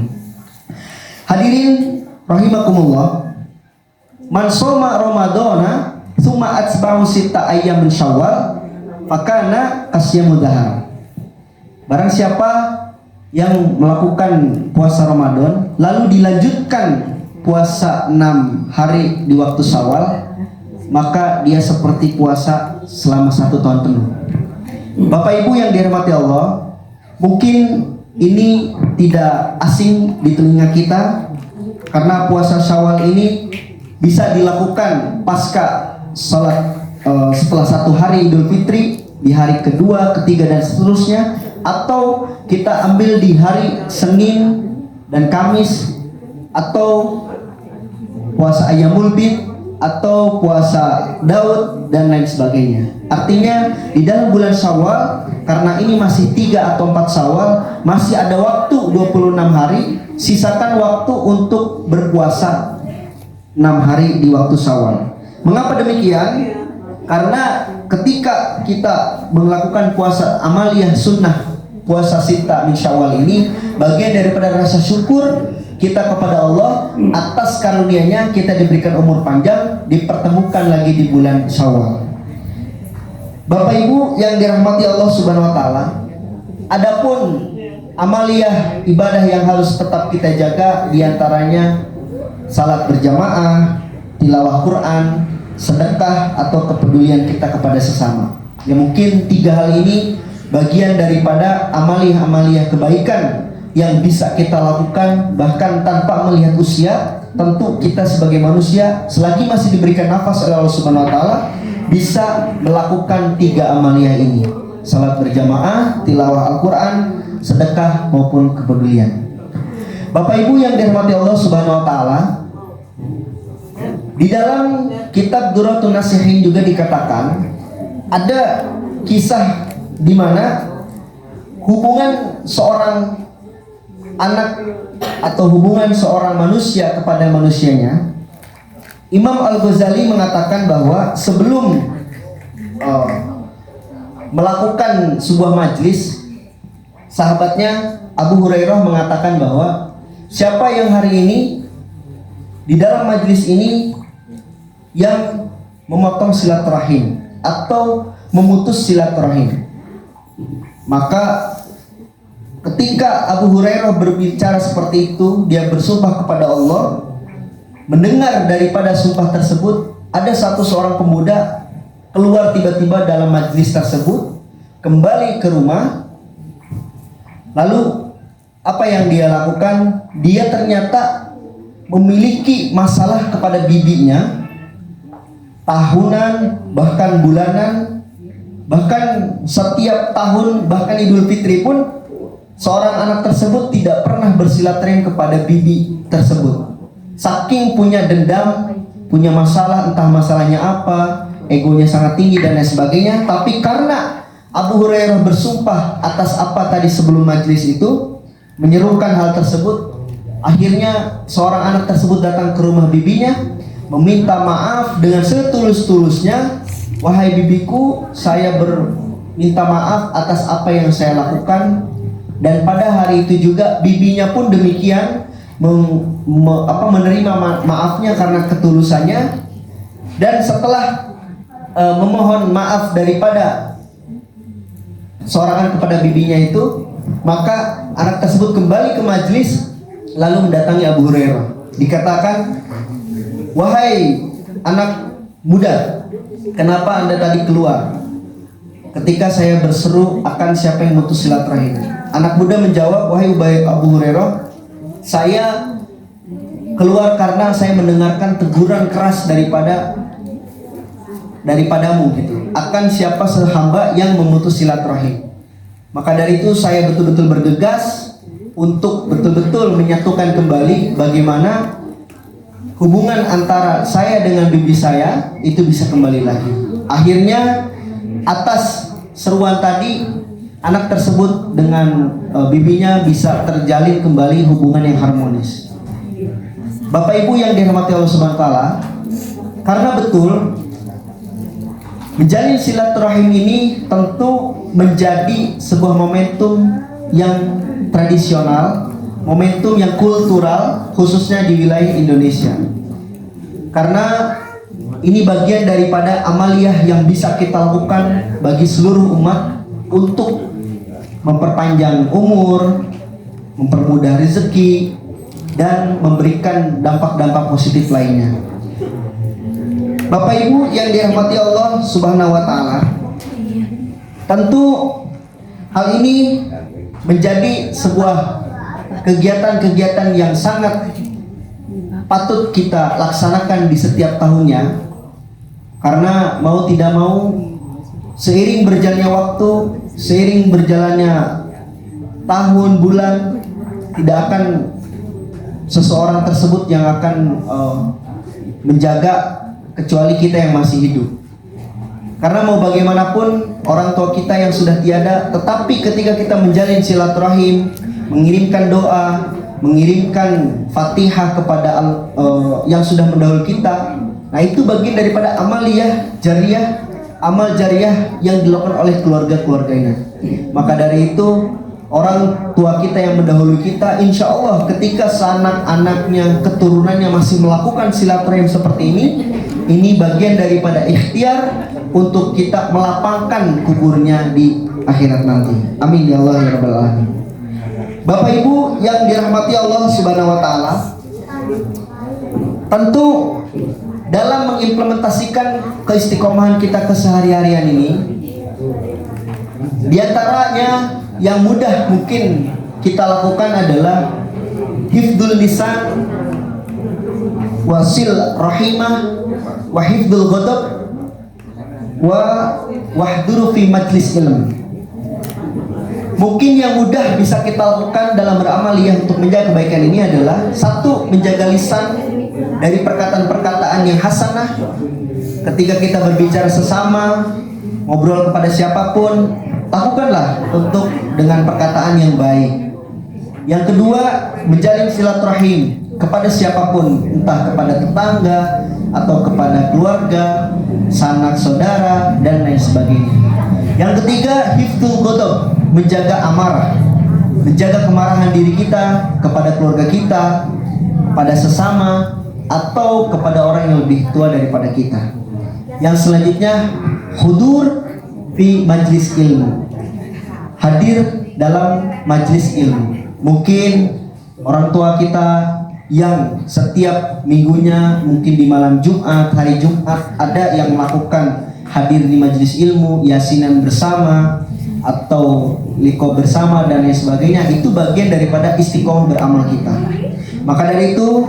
Hadirin rahimakumullah, man soma Ramadana thumma atsba'u sitta ayyam min Syawal fakana qasyamud dahar. Barang siapa yang melakukan puasa Ramadan lalu dilanjutkan puasa 6 hari di waktu Syawal, maka dia seperti puasa selama 1 tahun penuh. Bapak Ibu yang dirahmati Allah, mungkin ini tidak asing di telinga kita karena puasa Syawal ini bisa dilakukan pasca salat setelah 1 hari Idul Fitri, di hari kedua, ketiga dan seterusnya, atau kita ambil di hari Senin dan Kamis, atau puasa Ayyamul Bid, atau puasa Daud dan lain sebagainya. Artinya di dalam bulan Syawal, karena ini masih 3 atau 4 Syawal, masih ada waktu 26 hari, sisakan waktu untuk berpuasa 6 hari di waktu Syawal. Mengapa demikian? Karena ketika kita melakukan puasa amaliyah sunnah, puasa sita min Syawal ini, bagian daripada rasa syukur kita kepada Allah atas karunia-Nya kita diberikan umur panjang, dipertemukan lagi di bulan Syawal. Bapak Ibu yang dirahmati Allah Subhanahu wa taala, adapun amaliyah ibadah yang harus tetap kita jaga, diantaranya salat berjamaah, tilawah Quran, sedekah atau kepedulian kita kepada sesama. Ya, mungkin 3 hal ini bagian daripada amaliyah-amaliyah kebaikan yang bisa kita lakukan bahkan tanpa melihat usia. Tentu kita sebagai manusia selagi masih diberikan nafas oleh Allah Subhanahu wa taala bisa melakukan 3 amaliyah ini: salat berjamaah, tilawah Al-Qur'an, sedekah maupun kepedulian. Bapak Ibu yang dirahmati Allah Subhanahu wa taala, di dalam kitab Durratun Nasihin juga dikatakan ada kisah di mana hubungan seorang anak atau hubungan seorang manusia kepada manusianya. Imam Al-Ghazali mengatakan bahwa sebelum melakukan sebuah majlis, sahabatnya Abu Hurairah mengatakan bahwa siapa yang hari ini di dalam majlis ini yang memotong silaturahim atau memutus silaturahim, maka ketika Abu Hurairah berbicara seperti itu, dia bersumpah kepada Allah. Mendengar daripada sumpah tersebut, ada seorang pemuda keluar tiba-tiba dalam majlis tersebut, kembali ke rumah. Lalu apa yang dia lakukan? Dia ternyata memiliki masalah kepada bibinya, tahunan, bahkan bulanan, bahkan setiap tahun, bahkan Idul Fitri pun seorang anak tersebut tidak pernah bersilaturahim kepada bibi tersebut. Saking punya dendam, punya masalah, entah masalahnya apa, egonya sangat tinggi dan lain sebagainya. Tapi karena Abu Hurairah bersumpah atas apa tadi sebelum majlis itu, menyerukan hal tersebut, akhirnya seorang anak tersebut datang ke rumah bibinya, meminta maaf dengan setulus-tulusnya. Wahai bibiku, saya berminta maaf atas apa yang saya lakukan. Dan pada hari itu juga bibinya pun demikian menerima maafnya karena ketulusannya. Dan setelah memohon maaf daripada seorang anak kepada bibinya itu, maka anak tersebut kembali ke majlis lalu mendatangi Abu Hurairah. Dikatakan, wahai anak muda, kenapa Anda tadi keluar ketika saya berseru akan siapa yang memutus silaturahim? Anak muda menjawab, wahai Abu Hurairah, saya keluar karena saya mendengarkan teguran keras daripadamu gitu, akan siapa sehamba yang memutus silaturahim. Maka dari itu saya betul-betul bergegas untuk betul-betul menyatukan kembali bagaimana hubungan antara saya dengan bibi saya itu bisa kembali lagi. Akhirnya atas seruan tadi, anak tersebut dengan bibinya bisa terjalin kembali hubungan yang harmonis. Bapak Ibu yang dirahmati Allah Subhanahu wa taala, karena betul menjalin silaturahim ini tentu menjadi sebuah momentum yang tradisional, momentum yang kultural, khususnya di wilayah Indonesia. Karena ini bagian daripada amaliyah yang bisa kita lakukan bagi seluruh umat untuk memperpanjang umur, mempermudah rezeki, dan memberikan dampak-dampak positif lainnya. Bapak Ibu yang dirahmati Allah Subhanahu wa taala, tentu hal ini menjadi sebuah kegiatan-kegiatan yang sangat patut kita laksanakan di setiap tahunnya, karena mau tidak mau seiring berjalannya waktu, seiring berjalannya tahun, bulan, tidak akan seseorang tersebut yang akan menjaga kecuali kita yang masih hidup. Karena mau bagaimanapun orang tua kita yang sudah tiada, tetapi ketika kita menjalin silaturahim, mengirimkan doa, mengirimkan Fatihah kepada yang sudah mendahului kita, nah itu bagian daripada amaliyah jariyah, amal jariyah yang dilakukan oleh keluarga-keluarganya. Maka dari itu orang tua kita yang mendahului kita, insya Allah ketika anak-anaknya, keturunannya masih melakukan silaturahim seperti ini bagian daripada ikhtiar untuk kita melapangkan kuburnya di akhirat nanti. Amin ya Allah ya Rabbal Alamin. Bapak Ibu yang dirahmati Allah Subhanahu wa taala, tentu dalam mengimplementasikan keistiqomahan kita kesehari-harian ini, diantaranya yang mudah mungkin kita lakukan adalah hifdzul lisan, wasil rahimah, wa hifdzul ghadab, wa wahduru fi majlis ilm. Mungkin yang mudah bisa kita lakukan dalam beramaliyah untuk menjaga kebaikan ini adalah: satu, menjaga lisan dari perkataan-perkataan yang hasanah. Ketika kita berbicara sesama, ngobrol kepada siapapun, lakukanlah untuk dengan perkataan yang baik. Yang kedua, menjalin silaturahim kepada siapapun, entah kepada tetangga atau kepada keluarga, sanak saudara, dan lain sebagainya. Yang ketiga, hifdzul ghadab, menjaga amarah, menjaga kemarahan diri kita kepada keluarga kita, kepada sesama, atau kepada orang yang lebih tua daripada kita. Yang selanjutnya, hudur fi majlis ilmu, hadir dalam majlis ilmu. Mungkin orang tua kita yang setiap minggunya, mungkin di malam Jumat, hari Jumat, ada yang melakukan hadir di majlis ilmu, yasinan bersama atau liko bersama dan lain sebagainya. Itu bagian daripada istiqomah beramal kita. Maka dari itu,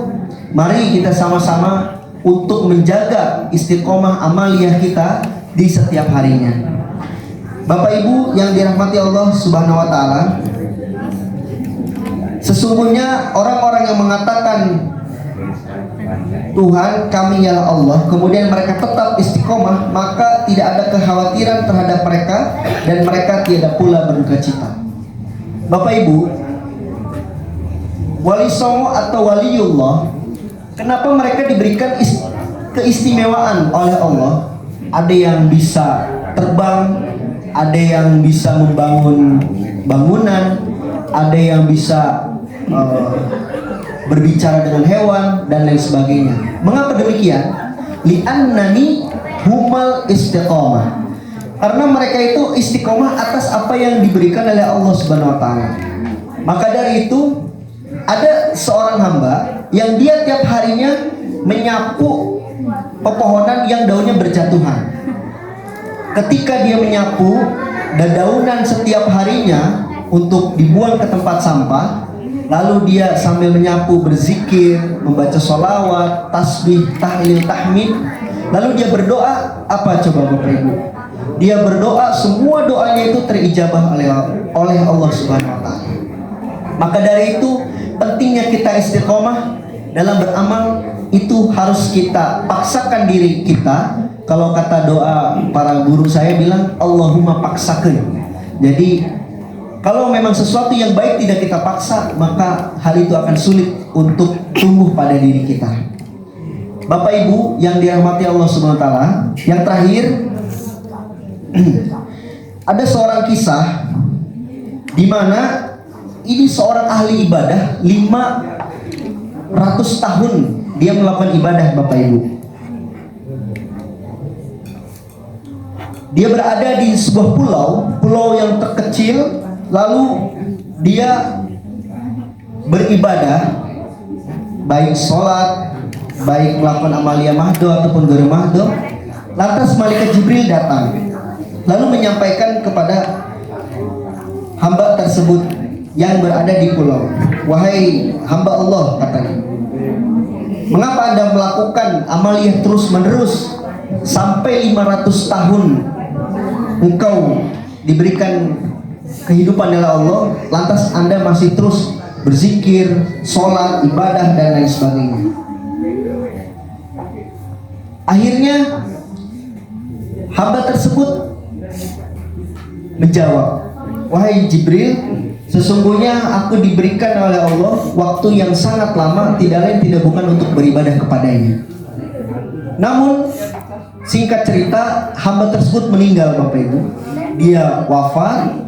mari kita sama-sama untuk menjaga istiqomah amaliyah kita di setiap harinya. Bapak Ibu yang dirahmati Allah Subhanahu wa taala, sesungguhnya orang-orang yang mengatakan Tuhan kami ialah Allah, kemudian mereka tetap istiqomah, maka tidak ada kekhawatiran terhadap mereka dan mereka tidak pula berduka cita. Bapak Ibu, wali songo atau waliullah, kenapa mereka diberikan keistimewaan oleh Allah? Ada yang bisa terbang, ada yang bisa membangun bangunan, ada yang bisa berbicara dengan hewan dan lain sebagainya. Mengapa demikian? Li'annani humal istiqomah, karena mereka itu istiqomah atas apa yang diberikan oleh Allah Subhanahu wa taala. Maka dari itu ada seorang hamba yang dia tiap harinya menyapu pepohonan yang daunnya berjatuhan. Ketika dia menyapu dedaunan setiap harinya untuk dibuang ke tempat sampah, lalu dia sambil menyapu berzikir, membaca sholawat, tasbih, tahlil, tahmid, lalu dia berdoa. Apa coba Bapak Ibu? Dia berdoa, semua doanya itu terijabah oleh Allah Subhanahu wa taala. Maka dari itu pentingnya kita istiqomah dalam beramal. Itu harus kita paksakan diri kita. Kalau kata doa para guru saya bilang, Allahumma paksakan. Jadi kalau memang sesuatu yang baik tidak kita paksa, maka hal itu akan sulit untuk tumbuh pada diri kita. Bapak Ibu yang dirahmati Allah Subhanahu wa taala, yang terakhir ada seorang kisah di mana ini seorang ahli ibadah 500 tahun dia melakukan ibadah, Bapak Ibu. Dia berada di sebuah pulau yang terkecil, lalu dia beribadah, baik sholat, baik melakukan amalia mahdo ataupun ghairi mahdo, lantas malaikat Jibril datang lalu menyampaikan kepada hamba tersebut yang berada di pulau, wahai hamba Allah, katanya, mengapa Anda melakukan amalia terus menerus sampai 500 tahun engkau diberikan kehidupan oleh Allah, lantas Anda masih terus berzikir, sholat, ibadah, dan lain sebagainya. Akhirnya hamba tersebut menjawab, wahai Jibril, sesungguhnya aku diberikan oleh Allah waktu yang sangat lama, tidak lain tidak bukan untuk beribadah kepadanya. Namun singkat cerita, hamba tersebut meninggal, Bapak Ibu. Dia wafat.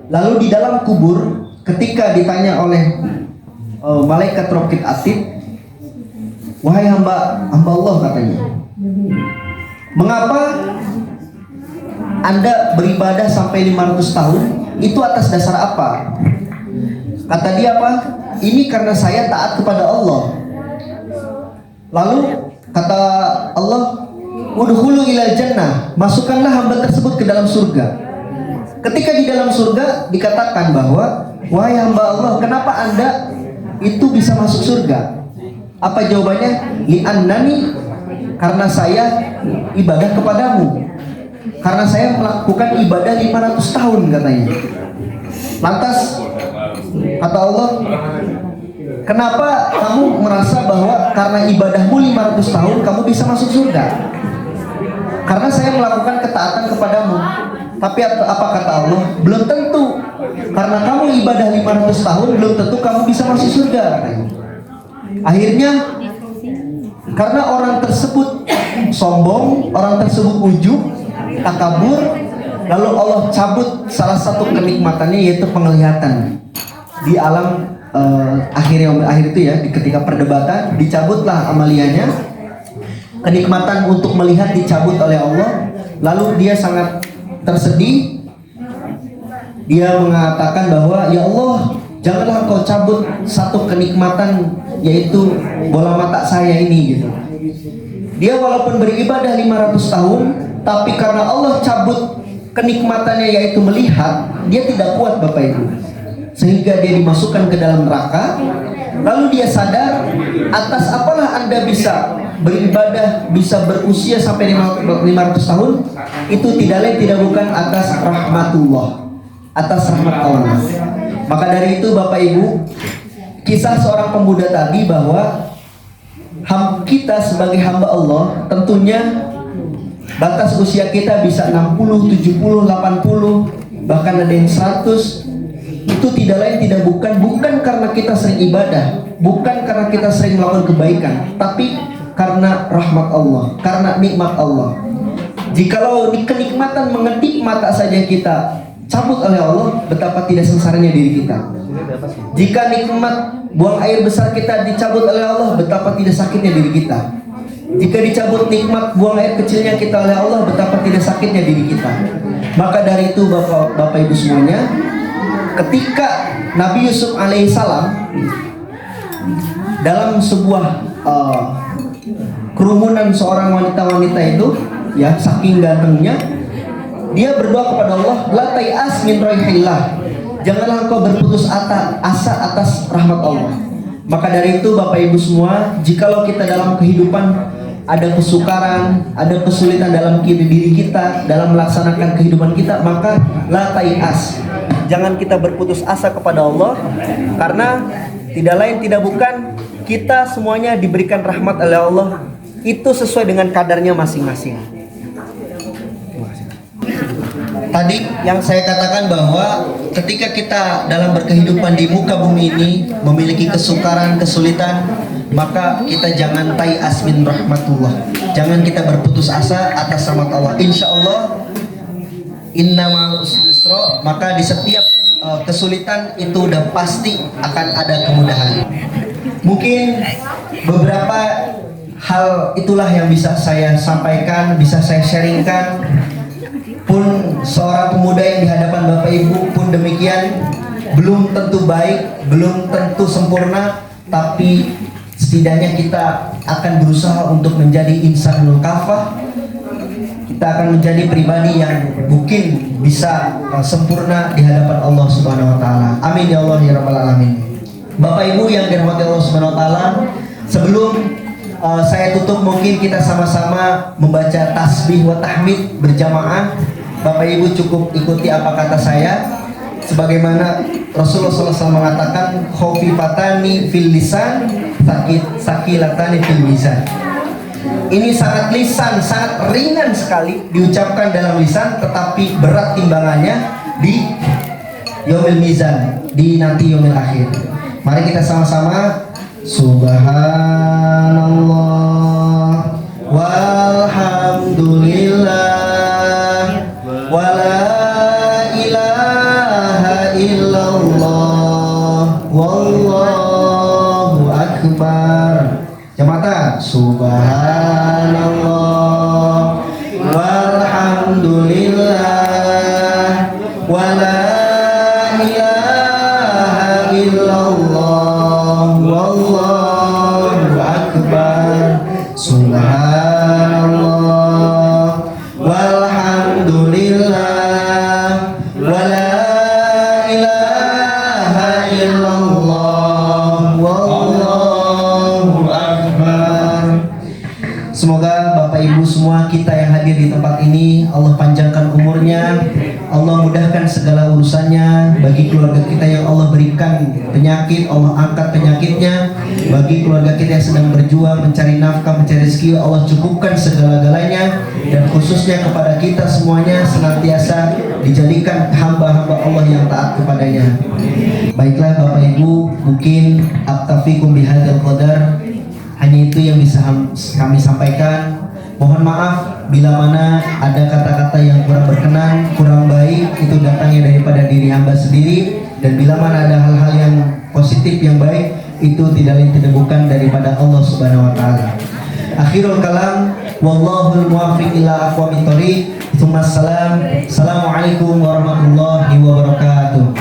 Lalu di dalam kubur, ketika ditanya oleh malaikat Raqib Atid, wahai hamba Allah, katanya, mengapa Anda beribadah sampai 500 tahun? Itu atas dasar apa? Kata dia apa? Ini karena saya taat kepada Allah. Lalu kata Allah, udkhulu ilal jannah, masukkanlah hamba tersebut ke dalam surga. Ketika di dalam surga dikatakan bahwa, wahai hamba Allah, kenapa Anda itu bisa masuk surga? Apa jawabannya? Li'annani, karena saya ibadah kepadamu. Karena saya melakukan ibadah 500 tahun, katanya. Lantas kata Allah, kenapa kamu merasa bahwa karena ibadahmu 500 tahun kamu bisa masuk surga? Karena saya melakukan ketaatan kepadamu. Tapi apa kata Allah? Belum tentu. Karena kamu ibadah 500 tahun, belum tentu kamu bisa masuk surga, katanya. Akhirnya karena orang tersebut sombong, orang tersebut ujub, takabur, lalu Allah cabut salah satu kenikmatannya, yaitu penglihatan di alam akhir itu ya, ketika perdebatan dicabutlah amalianya, kenikmatan untuk melihat dicabut oleh Allah. Lalu dia sangat tersedih. Dia mengatakan bahwa, ya Allah, janganlah Engkau cabut satu kenikmatan, yaitu bola mata saya ini, gitu. Dia walaupun beribadah 500 tahun, tapi karena Allah cabut kenikmatannya, yaitu melihat, dia tidak kuat, Bapak Ibu, sehingga dia dimasukkan ke dalam neraka. Lalu dia sadar, atas apalah Anda bisa beribadah, bisa berusia sampai 500 tahun? Itu tidak lain tidak bukan atas rahmatullah, atas rahmat Allah. Maka dari itu, Bapak Ibu, kisah seorang pemuda tadi bahwa kita sebagai hamba Allah, tentunya batas usia kita bisa 60, 70, 80, bahkan ada yang 100. Itu tidak lain tidak bukan karena kita sering ibadah, bukan karena kita sering melakukan kebaikan, tapi karena rahmat Allah, karena nikmat Allah. Jikalau kenikmatan mengetik mata saja kita cabut oleh Allah, betapa tidak sengsaranya diri kita. Jika nikmat buang air besar kita dicabut oleh Allah, betapa tidak sakitnya diri kita. Jika dicabut nikmat buang air kecilnya kita oleh Allah, betapa tidak sakitnya diri kita. Maka dari itu, Bapak Ibu semuanya, ketika Nabi Yusuf alaihissalam dalam sebuah kerumunan seorang wanita-wanita itu, ya, saking gantengnya, dia berdoa kepada Allah, la tai'as min roihillah, janganlah engkau berputus asa atas rahmat Allah. Maka dari itu, Bapak Ibu semua, jikalau kita dalam kehidupan ada kesukaran, ada kesulitan dalam diri kita, dalam melaksanakan kehidupan kita, maka la tai'as, jangan kita berputus asa kepada Allah, karena tidak lain tidak bukan kita semuanya diberikan rahmat oleh Allah, itu sesuai dengan kadarnya masing-masing. Tadi yang saya katakan bahwa ketika kita dalam berkehidupan di muka bumi ini memiliki kesukaran, kesulitan, maka kita jangan tai'as min rahmatullah, jangan kita berputus asa atas rahmat Allah. Insya Allah, innamal usri yusra, maka di setiap kesulitan itu udah pasti akan ada kemudahan. Mungkin beberapa hal itulah yang bisa saya sampaikan, bisa saya sharingkan. Pun seorang pemuda yang di hadapan Bapak Ibu pun demikian, belum tentu baik, belum tentu sempurna, tapi setidaknya kita akan berusaha untuk menjadi insanul kafah. Kita akan menjadi pribadi yang mungkin bisa sempurna di hadapan Allah Subhanahu wa taala. Amin ya Allah ya rabbal alamin. Bapak Ibu yang dirahmati Allah Subhanahu wa taala, sebelum saya tutup, mungkin kita sama-sama membaca tasbih wa tahmid berjamaah. Bapak Ibu cukup ikuti apa kata saya. Sebagaimana Rasulullah SAW mengatakan, khofifatani fil lisan, sakilatani fil mizan. Ini sangat lisan, sangat ringan sekali diucapkan dalam lisan, tetapi berat timbangannya di yaumil mizan, di nanti yaumil akhir. Mari kita sama-sama Subhanallah walhamdulillah wala ilaha illallah wallahu akbar. Jamaah, Subhanallah walhamdulillah wala ilaha illallah wallahu akbar. Subhanallah walhamdulillah wala ilaha illallah wallahu akbar. Semoga Bapak Ibu semua kita yang hadir di tempat ini, Allah panjangkan umurnya, Allah mudahkan segala urusannya. Bagi keluarga kita yang Allah berikan penyakit, Allah angkat penyakitnya. Bagi keluarga kita yang sedang berjuang mencari nafkah, mencari rezeki, Allah cukupkan segala-galanya. Dan khususnya kepada kita semuanya, senantiasa dijadikan hamba-hamba Allah yang taat kepadanya. Baiklah Bapak Ibu, mungkin aktafikum bihadzal qadar. Hanya itu yang bisa kami sampaikan. Mohon maaf bila mana ada kata-kata yang kurang berkenan, kurang baik, itu datangnya daripada diri hamba sendiri. Dan bila mana ada hal-hal yang positif, yang baik, itu tidak lain tidak bukan daripada Allah Subhanahu wa taala. Akhirul kalam, wallahul muwaffiq ila aqwamit thoriq. Tsummassalam. Assalamualaikum warahmatullahi wabarakatuh.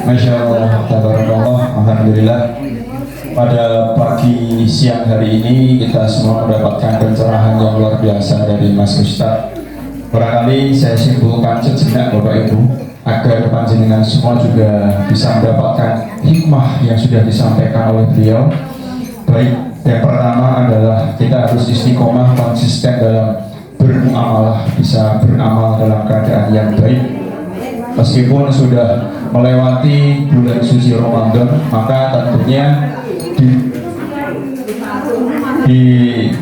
Masya Allah, tabarakallah, alhamdulillah. Pada pagi siang hari ini kita semua mendapatkan pencerahan yang luar biasa dari Mas Ustadz. Barangkali saya simpulkan sejenak Bapak Ibu, agar panjenengan semua juga bisa mendapatkan hikmah yang sudah disampaikan oleh beliau. Baik, yang pertama adalah kita harus istiqomah, konsisten dalam bermuamalah, bisa beramal dalam keadaan yang baik. Meskipun sudah melewati bulan suci Ramadan, maka tentunya di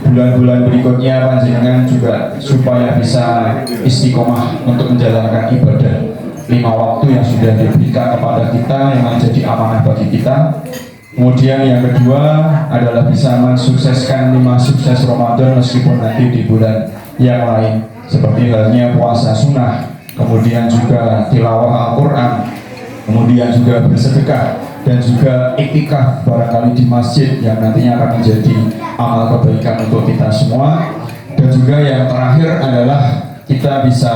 bulan-bulan berikutnya panjenengan juga supaya bisa istiqomah untuk menjalankan ibadah 5 waktu yang sudah diberikan kepada kita, yang menjadi amanah bagi kita. Kemudian yang kedua adalah bisa mensukseskan 5 sukses Ramadan meskipun nanti di bulan yang lain, seperti halnya puasa sunnah, kemudian juga tilawah Al-Quran, kemudian juga bersedekah, dan juga iktikaf barangkali di masjid yang nantinya akan menjadi amal kebaikan untuk kita semua. Dan juga yang terakhir adalah kita bisa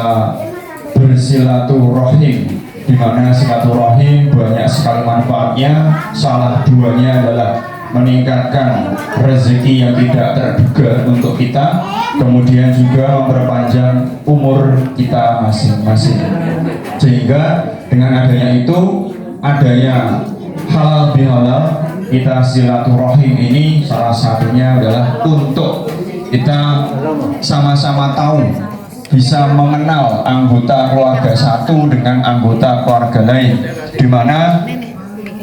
bersilaturahim, di mana silaturahim banyak sekali manfaatnya. Salah duanya adalah meningkatkan rezeki yang tidak terduga untuk kita, kemudian juga memperpanjang umur kita masing-masing. Sehingga dengan adanya itu, adanya halal bihalal, kita silaturahim ini salah satunya adalah untuk kita sama-sama tahu, bisa mengenal anggota keluarga satu dengan anggota keluarga lain, di mana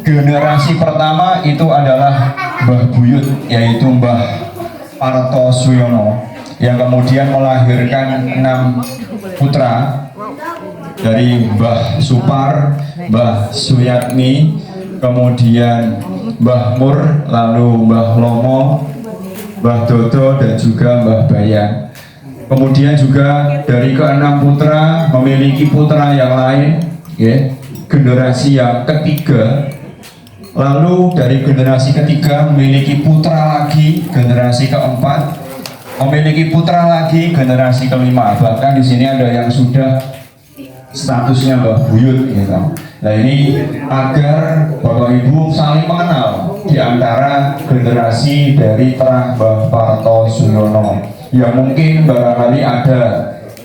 generasi pertama itu adalah Mbah Buyut, yaitu Mbah Parto Suyono, yang kemudian melahirkan 6 putra dari Mbah Supar, Mbah Suyatmi, kemudian Mbah Mur, lalu Mbah Lomo, Mbah Dodo, dan juga Mbah Bayan. Kemudian juga dari ke-6 putra memiliki putra yang lain, ya, generasi yang ketiga. Lalu dari generasi ketiga memiliki putra lagi, generasi keempat. memiliki putra lagi generasi kelima, bahkan di sini ada yang sudah statusnya Mbah Buyut gitu. Nah ini agar Bapak Ibu saling mengenal di antara generasi dari terah Mbah Parto Suyono yang mungkin barangkali ada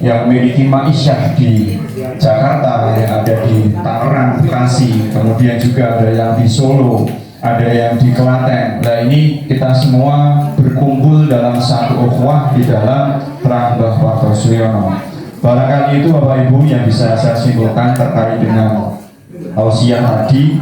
yang memiliki ma'isyah di Jakarta, yang ada di Tangerang, Bekasi, kemudian juga ada yang di Solo, ada yang di Klaten. Nah ini kita semua berkumpul dalam satu ukhuwah di dalam terah Mbah Parto Suyono. Barangkali itu Bapak Ibu yang bisa saya simpulkan terkait dengan tausiah tadi.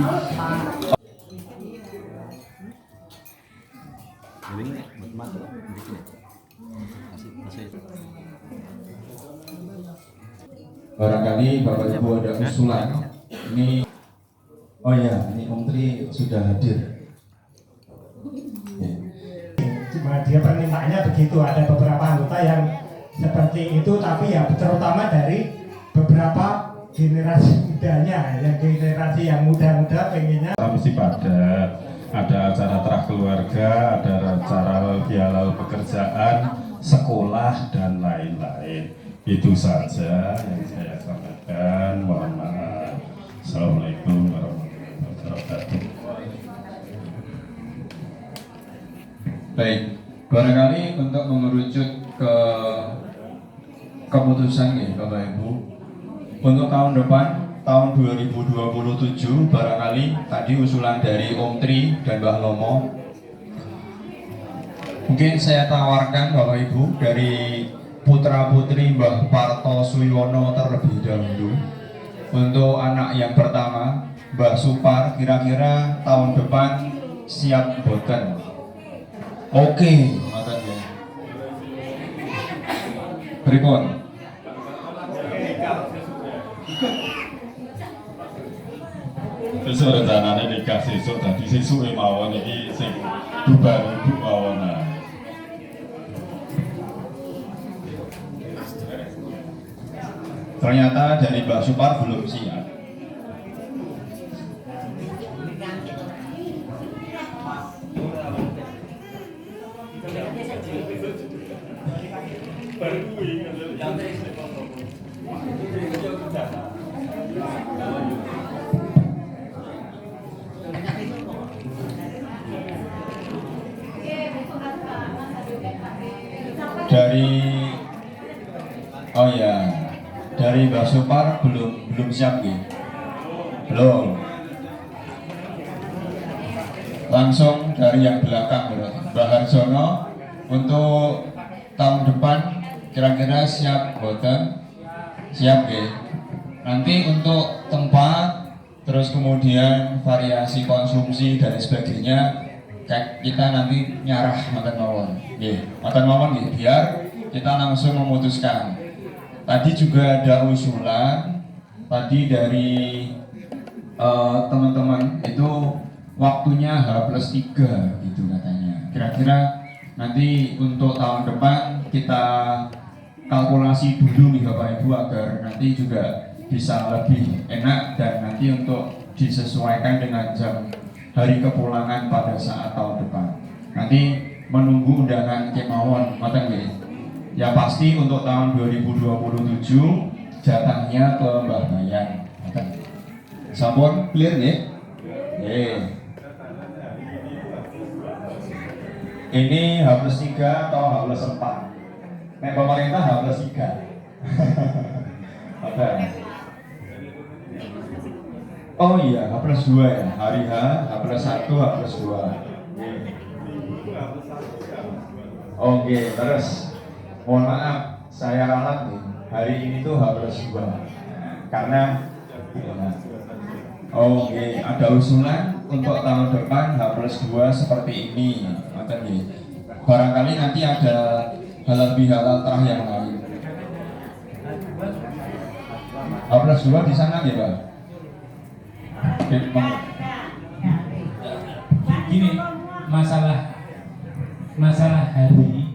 Barangkali Bapak Ibu ada usulan. Ini, oh ya, ini Om Tri sudah hadir. Cuma dia permintaannya begitu, ada beberapa anggota yang seperti itu, tapi ya terutama dari beberapa generasi mudanya, yang generasi yang muda-muda pengennya mesti ada acara terah keluarga, ada acara halal pekerjaan, sekolah dan lain-lain. Itu saja yang saya sampaikan. Mohon maaf. Assalamualaikum warahmatullahi wabarakatuh. Baik, barangkali untuk mengerucut ke keputusan nih Bapak Ibu, untuk tahun depan, tahun 2027, barangkali tadi usulan dari Om Tri dan Mbah Lomo, mungkin saya tawarkan Bapak Ibu dari putra putri Mbah Parto Suyono terlebih dahulu. Untuk anak yang pertama Mbah Supar, kira-kira tahun depan siap boten? Oke, ngoten ya. Pripun? Besok rencananya nikah sesuk, tadi sesuk mawon iki sing dubar ibu mawon. Ternyata dari Mbak Supar belum siap. Dari Mbak Supar belum siap nih. Belum. Langsung dari yang belakang berarti. Mbak Harjono untuk tahun depan kira-kira siap boten? Siap ya. Nanti untuk tempat, terus kemudian variasi konsumsi dan sebagainya, kita nanti nyarah makan mawon. Makan mawon nih, biar kita langsung memutuskan. Tadi juga ada usulan tadi dari teman-teman itu waktunya H+3 gitu katanya. Kira-kira nanti untuk tahun depan kita kalkulasi dulu nih Bapak Ibu agar nanti juga bisa lebih enak dan nanti untuk disesuaikan dengan jam hari kepulangan pada saat tahun depan. Nanti menunggu undangan kemauan, ngoten nggih. Ya pasti untuk tahun 2027 jatahnya ke Mbah Bayan. Sampun clear nih? Ini H+3 atau H+4? Nek pemerintah H+3. Oke. Oh iya, H+2 ya. Hari H, H+1, H+2. Oke, terus mohon maaf, saya ralat nih. Hari ini tuh H+2 karena oke, ada usulan untuk tahun depan H+2 seperti ini. Barangkali nanti ada halal bihalal terah yang lain. H+2 di sana ya Pak? Gini, masalah hari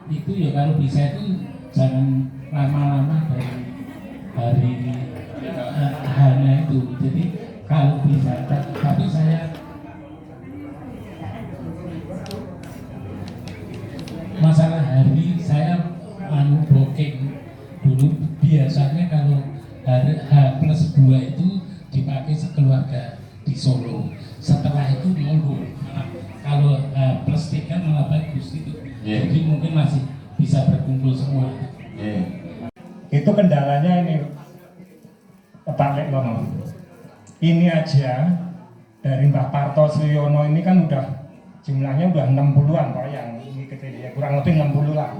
itu ya kalau bisa itu jangan lama-lama dari hari hanya itu. Jadi kalau bisa, tapi saya masalah hari saya keluarga di Solo. Setelah itu mundur. Kalau plus 3 malah bagus itu. Jadi mungkin masih bisa berkumpul semua. Itu kendalanya ini Pak Lek ngomong. Ini aja dari Mbah Parto Suyono ini kan udah jumlahnya udah 60-an kok yang ngikutin ya, kurang lebih 60 lah.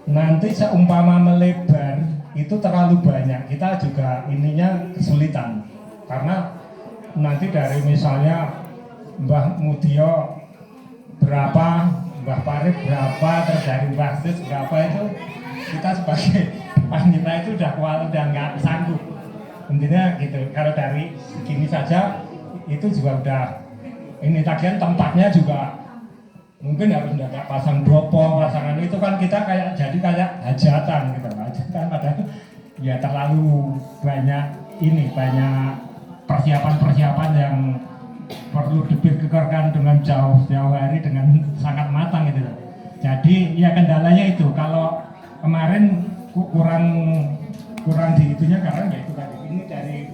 Nanti seumpama melebar itu terlalu banyak, kita juga ininya kesulitan karena nanti dari misalnya Mbah Mudio berapa, Mbah Parit berapa, terus dari Mbah Sis berapa, itu kita sebagai panitia itu udah nggak sanggup. Intinya gitu, kalau dari segini saja itu juga udah ini, tagihan tempatnya juga mungkin harus ada pasang dopo, pasangan itu kan kita kayak jadi kayak hajatan gitu, hajatan padahal ya terlalu banyak ini, banyak persiapan-persiapan yang perlu dipikirkan dengan jauh hari dengan sangat matang gitu. Jadi ya kendalanya itu kalau kemarin kurang di itunya karena ya itu tadi ini dari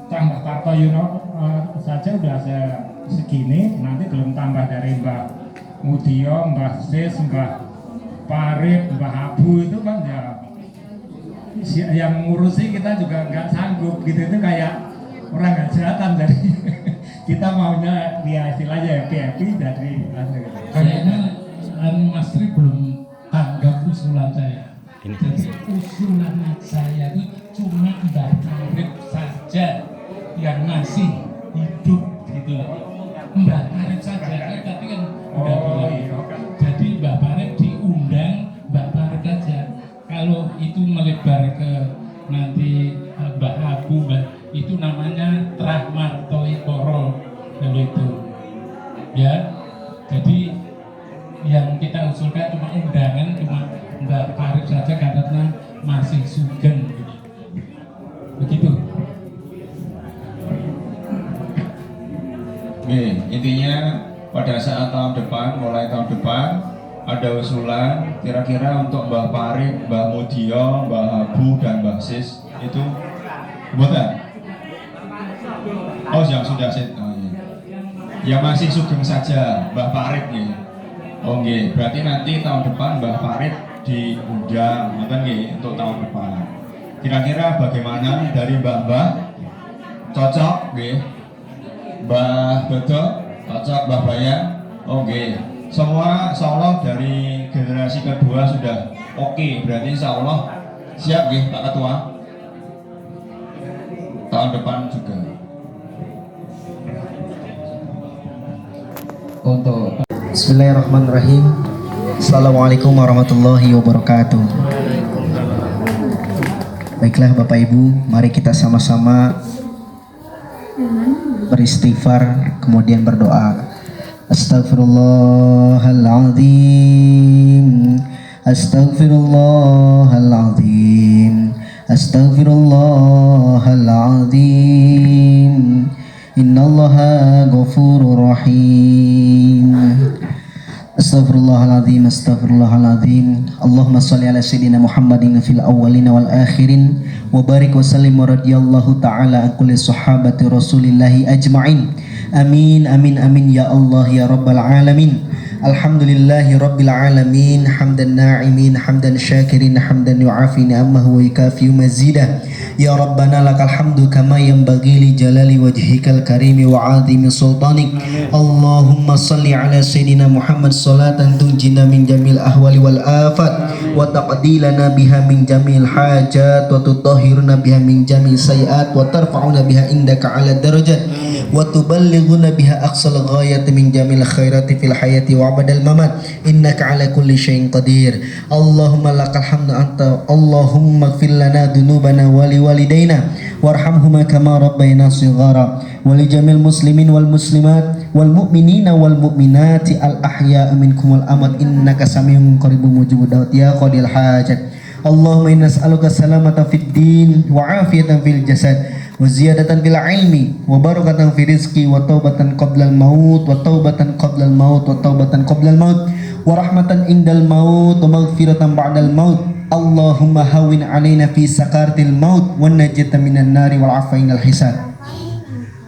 tambah Parto Yuno saja udah segini, nanti belum tambah dari Mbak Mudio, Mbak Sis, Mbak Parit, Mbak Abu itu kan ya yang ngurusi kita juga nggak sanggup gitu, itu kayak orang nggak jahatan jadi kita maunya ya istilahnya happy dari gitu. Kayaknya Mas Tri belum tanggap usulan saya. Jadi usulan saya itu cuma Mbak Parit saja yang masih hidup gitu loh. Mbak Parit saja kan tadi kan udah bilang. Jadi Mbak Parit diundang, Mbak Parit aja. Kalau itu melebar ke nanti Mbak Abu, itu namanya Trahmartoi Koro kalau itu. Ya, jadi yang kita usulkan cuma undangan, cuma Mbak Parit saja karena masih sugeng gitu. Begitu. Oke, intinya pada saat mulai tahun depan ada usulan kira-kira untuk Mbah Parit, Mbah Mudio, Mbah Abu dan Mbah Sis itu buatan. Oh, yang sudah set. Oh, iya. Yang masih sugeng saja Mbah Parit nih. Oke, berarti nanti tahun depan Mbah Parit diundang, bukan untuk tahun depan. Kira-kira bagaimana dari Mbah cocok, nggih? Mbah Dodo cocok, Mbah Bayan, oke. Semua insya Allah dari generasi kedua sudah oke. Berarti insya Allah siap nggih Pak Ketua. Tahun depan juga. Untuk Bismillahirrahmanirrahim. Assalamualaikum warahmatullahi wabarakatuh. Baiklah Bapak Ibu, mari kita sama-sama beristighfar kemudian berdoa. Astaghfirullahaladzim, astaghfirullahaladzim, astaghfirullahaladzim. Innallaha ghafurur rahim. Astaghfirullahaladzim, astaghfirullahaladzim. Allahumma salli ala sayyidina Muhammadin fil awwalin wal akhirin wa barik wa sallim wa radiyallahu ta'ala an kulli sahabati rasulillahi ajma'in. Amin amin amin ya Allah ya rabbal alamin. Alhamdulillahi rabbil alamin, hamdan na'imin, hamdan syakirin, hamdan yu'afi ni'amahu wa yukafi mazidah. Ya Rabbana lakal hamdu kama yanbaghi li jalali wajhikal karimi wa 'azimi sultanik. Allahumma salli ala sayyidina Muhammad salatan tunjina min jamil ahwali wal afat wa taqdilana biha min jamil hajat wa tutahhiruna biha min jamil sayiat wa tarfa'una biha indaka ala darajat wa tuballighuna biha aqsal ghayati min jamil khairati fil hayati wa abadal mamat innaka ala kulli syai'in qadir. Allahumma lakal hamdu anta Allahumma ighfir lana dhunubana wa liwalidayna warhamhuma kama rabbayana shighara wa li jamil muslimin wal muslimat wal mu'minina wal mu'minati al ahya'i minkum wal amat innaka samiun qaribun mujibud da'wat ya qadil hajat. Allahumma inna nas'aluka salamatan fid din wa afiyatan fil jasad wa ziyadatan fil ilmi wa barakatan fi rizqi wa taubatan qabla al maut wa taubatan qabla al maut wa taubatan qabla al maut wa rahmatan indal maut wa maghfiratan ba'dal maut. Allahumma hawwin alaina fi sakaratil maut wa najata minan nari wal afainal hisab.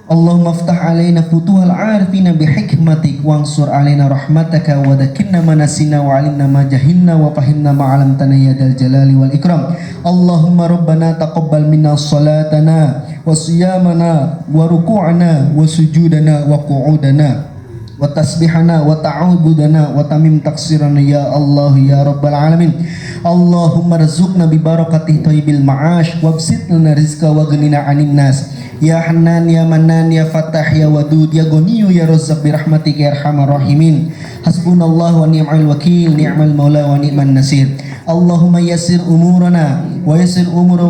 Allahumma aftah alaina futuhal arifina bihikmatik wansur alaina rahmataka wa dakirna manasina wa alimna ma jahilna wa fahimna ma alamtana ya dal jalali wal ikram. Allahumma rabbana taqabbal minna salatana wa siyamana wa ruku'ana wa sujudana wa qu'udana wa tasbihana wa ta'ududana wa tamim taksirana ya Allah ya Rabbal Alamin. Allahumma rizukna bi barakati thayyibil ma'ash wabsit lana rizqa wa ghnina 'anil nas ya Hannan ya Mannan ya Fattah ya Wadud ya Ghaniyu ya Razzaq bi rahmatika ya arhamar rahimin. Hasbunallahu wa ni'mal wakil ni'mal maula wa ni'man nasir. Allahumma yassir umurana wa yassir umura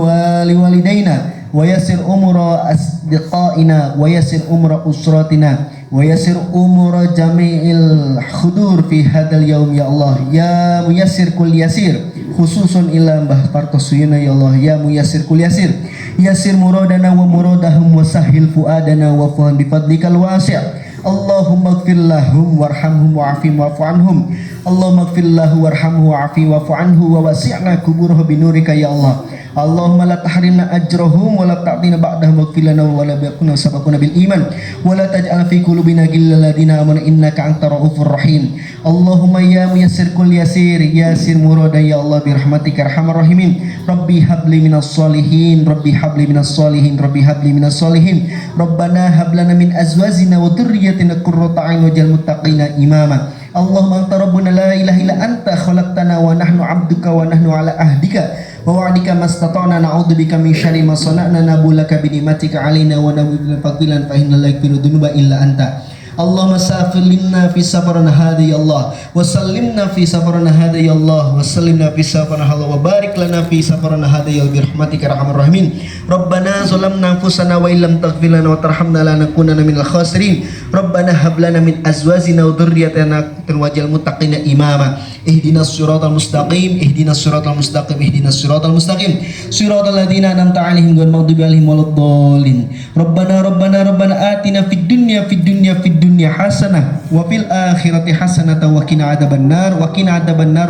walidaina wa yassir umura asdiqaina wa yassir umura usratina wa yassir umura jami'il khudur fi hadal yaum ya Allah ya muyassir kul yasir khususun ila Mbah Partosuyono ya Allah ya muyassir kul yasir yassir muradana wa muradahum wa sahil fuadana wa fuhan bifadlikal wasi' Allahumma ighfir lahum warhamhum wa'afihim wa'fu anhum. Allahumma ighfir lahu warhamhu wa'afi wa'fu anhu wa wasi'na kuburah binurika ya Allah. Allahumma la tahrimna ajrahum wa la ta'tina ba'dahum waghfir lana wa la biqna sabaquna bil iman wa la taj'al fi qulubina ghillal ladina amanu innaka antar raufur rahim. Allahumma ya muyassir kul yasir yasir murada ya Allah bi rahmatika arhamar rahimin. Rabbi habli minas solihin Rabbi habli minas solihin Rabbi habli minas solihin. Rabbana hab lana min azwajina wa dhurriyyatina qurrata a'yun waj'al muttaqina imama. Allahumma anta rabbuna la ilaha illa anta khalaqtana wa nahnu 'abduka wa nahnu 'ala ahdika wa wa'dika mastata'na na'udzubika min syarri ma sana'na nabulaka bi ni'matika 'alaina wa na'udzu fadlan fa inna la yaghfiru dzunuba illa anta. Allahumma safirna fi safarana hadha ya Allah wa sallimna fi safarana hadha ya Allah wa sallimna fi safarana hadha wa barik lana fi safarana hadha ya bi rahmatika arhamar rahimin. Rabbana zalamna anfusana wa illam taghfir lana wa tarhamna lanakunanna minal khasirin. Rabbana hab lana min azwajina wa dhurriyyatina waj'al muttaqina imama. Ihdinas siratal mustaqim ihdinas siratal mustaqim ihdinas siratal mustaqim siratal ladzina an'amta 'alaihim ghairil maghdubi 'alaihim waladdallin. Rabbana atina fid dunya hasanah wa fil akhirati hasanah wa qina adzabannar wa qina adzabannar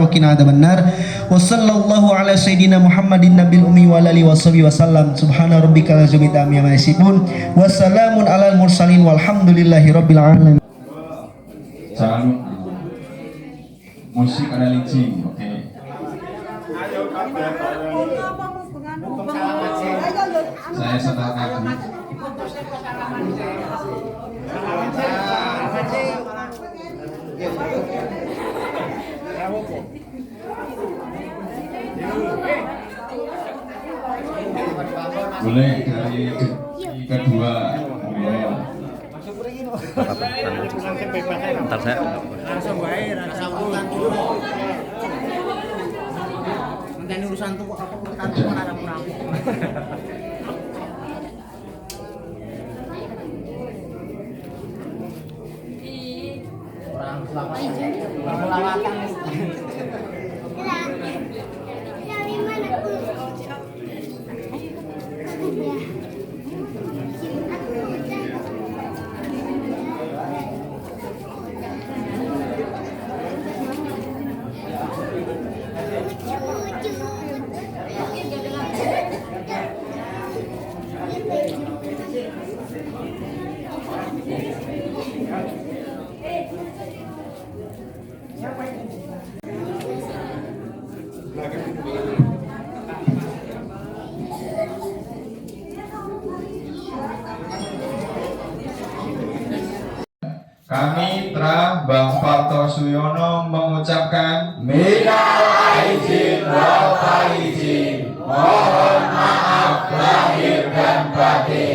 wa sallallahu ala sayidina Muhammadin nabil ummi wa alihi washabihi wasallam. Subhana rabbika rabbil izzati amma yasifun wa salamun alal mursalin walhamdulillahi rabbil alamin. Jangan lupa musik ada licin, oke. Saya setelkan dulu. Boleh dari kedua. Ntar saya Langsung wae rasa urusan dulu. Nanti urusan tuh apa urusan tuh ada kurang. Lawatan. Kami Tra Mbah Partosuyono mengucapkan Minal aidin wal faizin. Mohon maaf lahir dan batin.